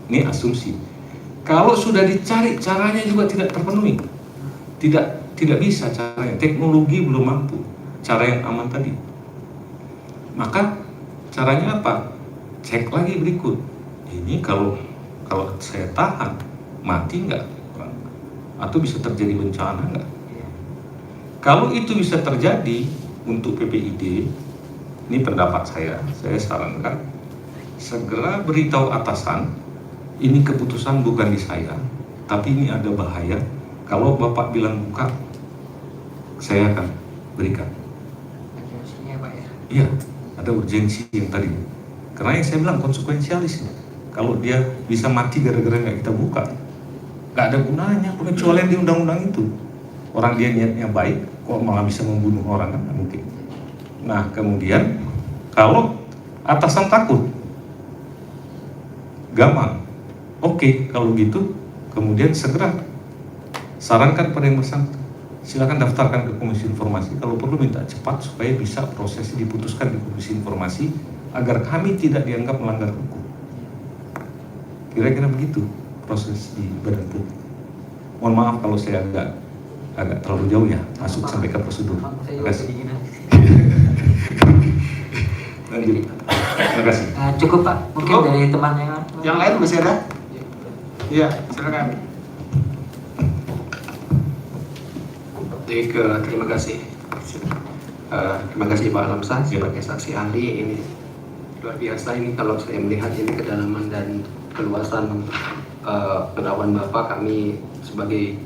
ini asumsi, kalau sudah dicari caranya juga tidak terpenuhi, tidak bisa caranya, teknologi belum mampu, cara yang aman tadi, maka caranya apa? Cek lagi berikut. Ini kalau saya tahan, mati nggak? Atau bisa terjadi bencana nggak? Kalau itu bisa terjadi untuk PPID, ini pendapat saya sarankan segera beritahu atasan, ini keputusan bukan di saya, tapi ini ada bahaya. Kalau Bapak bilang buka, saya akan berikan. Urgensinya Pak ya? Iya, ada urgensi yang tadi. Karena yang saya bilang konsekuensialis. Kalau dia bisa mati gara-gara nggak kita buka, nggak ada gunanya pengecualian di undang-undang itu. Orang dia niatnya baik, kok malah bisa membunuh orang, kan nggak mungkin. Nah kemudian kalau atasan takut, gampang. Oke, kalau gitu kemudian segera sarankan pada yang bersangkutan, silakan daftarkan ke Komisi Informasi, kalau perlu minta cepat supaya bisa proses diputuskan di Komisi Informasi agar kami tidak dianggap melanggar hukum. Kira-kira begitu proses di badan publik. Mohon maaf kalau saya agak terlalu jauh ya masuk sampai ke prosedur. Terima kasih. Lanjut. Terima kasih. Cukup Pak, mungkin dari teman Yang lain masih ada? Iya, silakan. Baik, terima kasih. Terima kasih Pak Alamsyah sebagai saksi ahli. Ini luar biasa, ini kalau saya melihat ini kedalaman dan keluasan pengetahuan Bapak, kami sebagai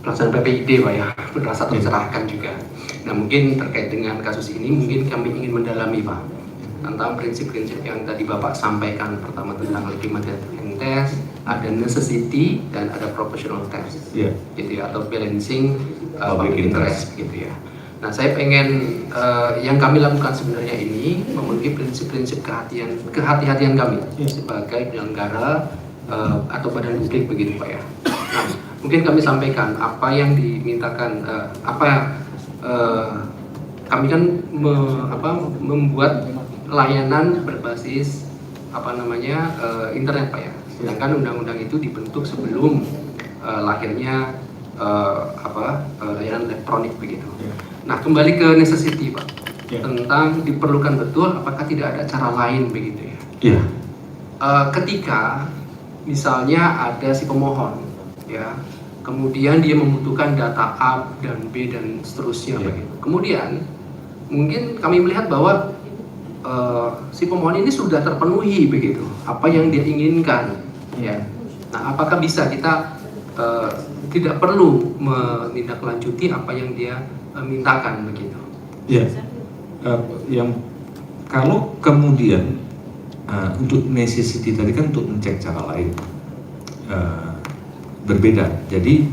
pelaksana PPID Pak ya merasa tercerahkan juga. Nah mungkin terkait dengan kasus ini mungkin kami ingin mendalami Pak tentang prinsip-prinsip yang tadi Bapak sampaikan. Pertama tentang legitimate test, ada necessity dan ada proportional test, gitu ya, atau balancing public interest gitu ya. Nah saya pengen yang kami lakukan sebenarnya ini memenuhi prinsip-prinsip kehati-hatian kami sebagai penyelenggara atau badan publik begitu Pak ya. Nah, mungkin kami sampaikan apa yang dimintakan, kami kan membuat layanan berbasis internet Pak ya. Sedangkan undang-undang itu dibentuk sebelum lahirnya layanan elektronik begitu. Nah kembali ke necessity Pak, tentang diperlukan betul, apakah tidak ada cara lain begitu ya? Iya. Ketika misalnya ada si pemohon ya, kemudian dia membutuhkan data A dan B dan seterusnya begitu. Kemudian mungkin kami melihat bahwa si pemohon ini sudah terpenuhi begitu apa yang dia inginkan, ya. Nah, apakah bisa kita tidak perlu menindaklanjuti apa yang dia mintakan begitu? Ya, yang kalau kemudian untuk necessity tadi kan untuk mencek cara lain berbeda. Jadi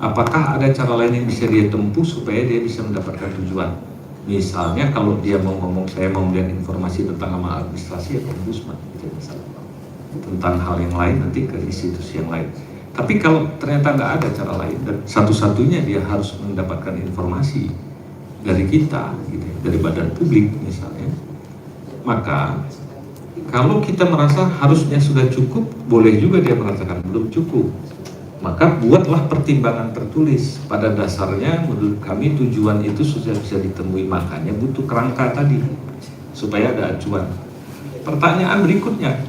apakah ada cara lain yang bisa dia tempuh supaya dia bisa mendapatkan tujuan? Misalnya kalau dia mau ngomong saya mau melihat informasi tentang amal administrasi ya ombudsman gitu misalnya. Tentang hal yang lain nanti ke institusi yang lain. Tapi kalau ternyata nggak ada cara lain dan satu-satunya dia harus mendapatkan informasi dari kita, gitu, dari badan publik misalnya, maka kalau kita merasa harusnya sudah cukup, boleh juga dia merasakan belum cukup. Maka buatlah pertimbangan tertulis. Pada dasarnya menurut kami tujuan itu sudah bisa ditemui, makanya butuh kerangka tadi supaya ada acuan. Pertanyaan berikutnya,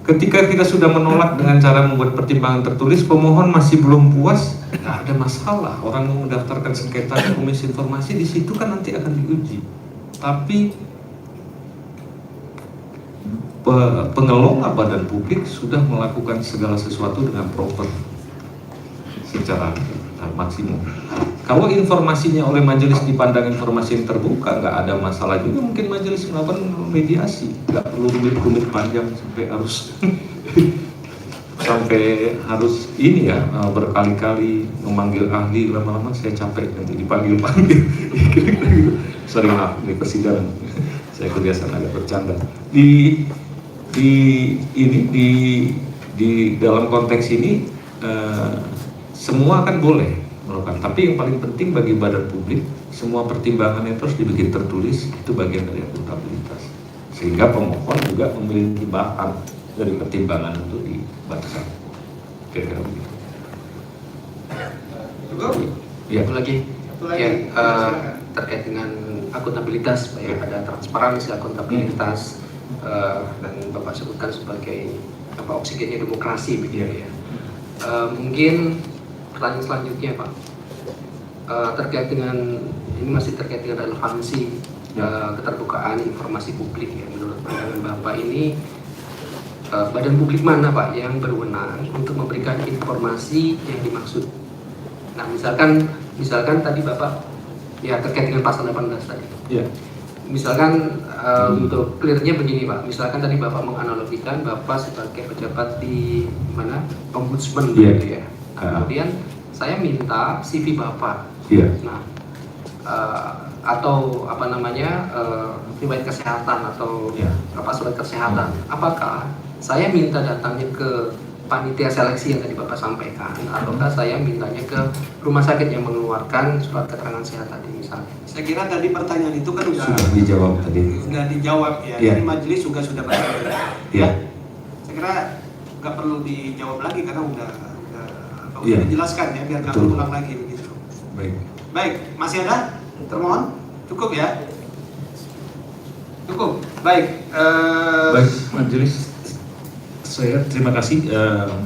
ketika kita sudah menolak dengan cara membuat pertimbangan tertulis, pemohon masih belum puas, nggak ada masalah. Orang mau mendaftarkan sengketa di Komisi Informasi, di situ kan nanti akan diuji. Tapi pengelola badan publik sudah melakukan segala sesuatu dengan proper, secara maksimum. Kalau informasinya oleh majelis dipandang informasi yang terbuka, nggak ada masalah juga, mungkin majelis melakukan mediasi, nggak perlu rumit-rumit panjang sampai harus ini ya, berkali-kali memanggil ahli, lama-lama saya capek nanti dipanggil-panggil. Sorry, maaf, di persidangan saya kebiasaan agak bercanda. Di dalam konteks ini semua kan boleh melakukan, tapi yang paling penting bagi badan publik, semua pertimbangannya terus dibikin tertulis, itu bagian dari akuntabilitas, sehingga pemohon juga memiliki bahan dari pertimbangan untuk dibacakan. Kira-kira begitu. Ya. Satu lagi, terkait dengan akuntabilitas, ya, ada transparansi akuntabilitas, dan Bapak sebutkan sebagai oksigennya demokrasi begitu ya. Mungkin pertanyaan selanjutnya Pak, terkait dengan ini masih terkait dengan relevansi keterbukaan informasi publik ya. Menurut pandangan Bapak ini badan publik mana Pak yang berwenang untuk memberikan informasi yang dimaksud? Nah, misalkan tadi Bapak ya terkait dengan pasal 18 tadi. Ya. Misalkan untuk clearnya begini Pak, misalkan tadi Bapak menganalogikan Bapak sebagai pejabat di mana ombudsman gitu ya. Kemudian saya minta CV Bapak. Nah, atau apa namanya riwayat kesehatan atau surat kesehatan. Apakah saya minta datangnya ke panitia seleksi yang tadi Bapak sampaikan, ataukah saya mintanya ke rumah sakit yang mengeluarkan surat keterangan sehat tadi misalnya? Saya kira tadi pertanyaan itu kan sudah dijawab tadi. Sudah dijawab ya. Jadi majelis juga sudah bertanya. Saya kira nggak perlu dijawab lagi karena udah dijelaskan ya, biar nggak ulang lagi begitu. Baik, masih ada? Termohon, cukup ya? Cukup. Baik. Baik, majelis. Saya terima kasih,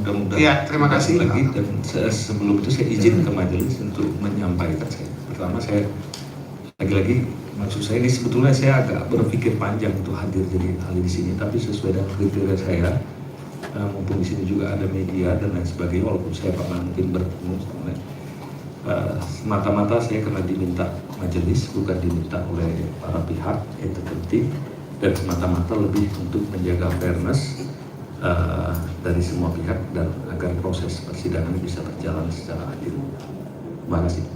mudah-mudahan. Iya, terima kasih lagi. Dan sebelum itu saya izin ke majelis untuk menyampaikan saya. Pertama saya lagi-lagi maksud saya ini sebetulnya saya agak berpikir panjang untuk hadir jadi ahli di sini, tapi sesuai dengan kriteria saya, mumpung di sini juga ada media dan lain sebagainya, walaupun saya pernah mungkin bertemu sama semata-mata saya karena diminta majelis, bukan diminta oleh para pihak yang tertentu, dan semata-mata lebih untuk menjaga fairness dari semua pihak dan agar proses persidangan bisa berjalan secara adil. Terima kasih.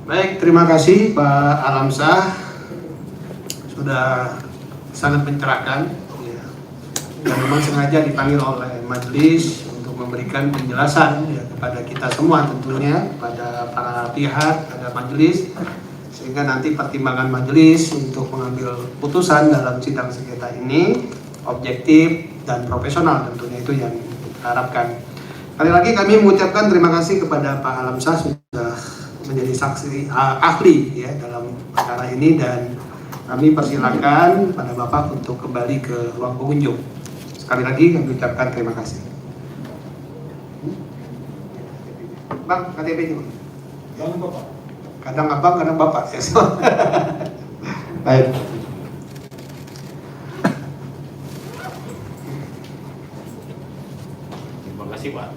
Baik, terima kasih Pak Alamsyah, sudah sangat mencerahkan ya. Dan memang sengaja dipanggil oleh majelis untuk memberikan penjelasan ya, kepada kita semua tentunya, kepada para pihak, kepada majelis, sehingga nanti pertimbangan majelis untuk mengambil putusan dalam sidang sengketa ini objektif dan profesional, tentunya itu yang kita harapkan. Kali lagi kami mengucapkan terima kasih kepada Pak Alamsyah sudah menjadi saksi ahli ya dalam perkara ini, dan kami persilakan pada Bapak untuk kembali ke ruang pengunjung. Sekali lagi kami ucapkan terima kasih. Bang, KTP-nya Bang. Kadang abang, kadang bapak ya. Baik. Terima kasih Pak.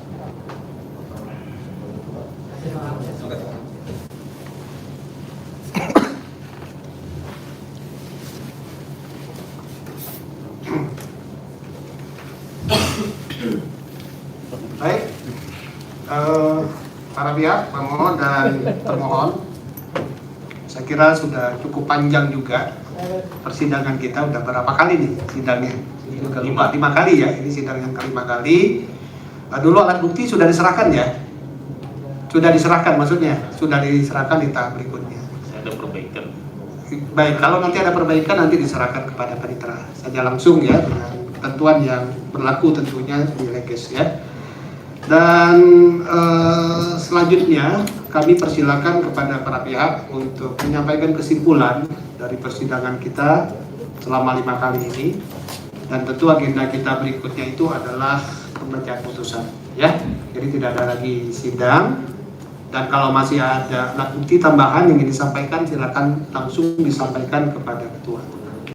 Baik, para pihak pemohon dan termohon, saya kira sudah cukup panjang juga persidangan kita. Udah berapa kali nih sidangnya? Juga lupa, 5 kali ya, ini sidang yang ke-5 kali. Dulu alat bukti sudah diserahkan ya? Sudah diserahkan maksudnya? Sudah diserahkan di tahap berikutnya. Saya ada perbaikan. Baik, kalau nanti ada perbaikan nanti diserahkan kepada panitera saja langsung ya, dengan ketentuan yang berlaku tentunya di Leges ya. Dan selanjutnya kami persilakan kepada para pihak untuk menyampaikan kesimpulan dari persidangan kita selama 5 kali ini. Dan tentu agenda kita berikutnya itu adalah pembacaan putusan ya. Jadi tidak ada lagi sidang. Dan kalau masih ada alat bukti tambahan yang ingin disampaikan, silakan langsung disampaikan kepada ketua.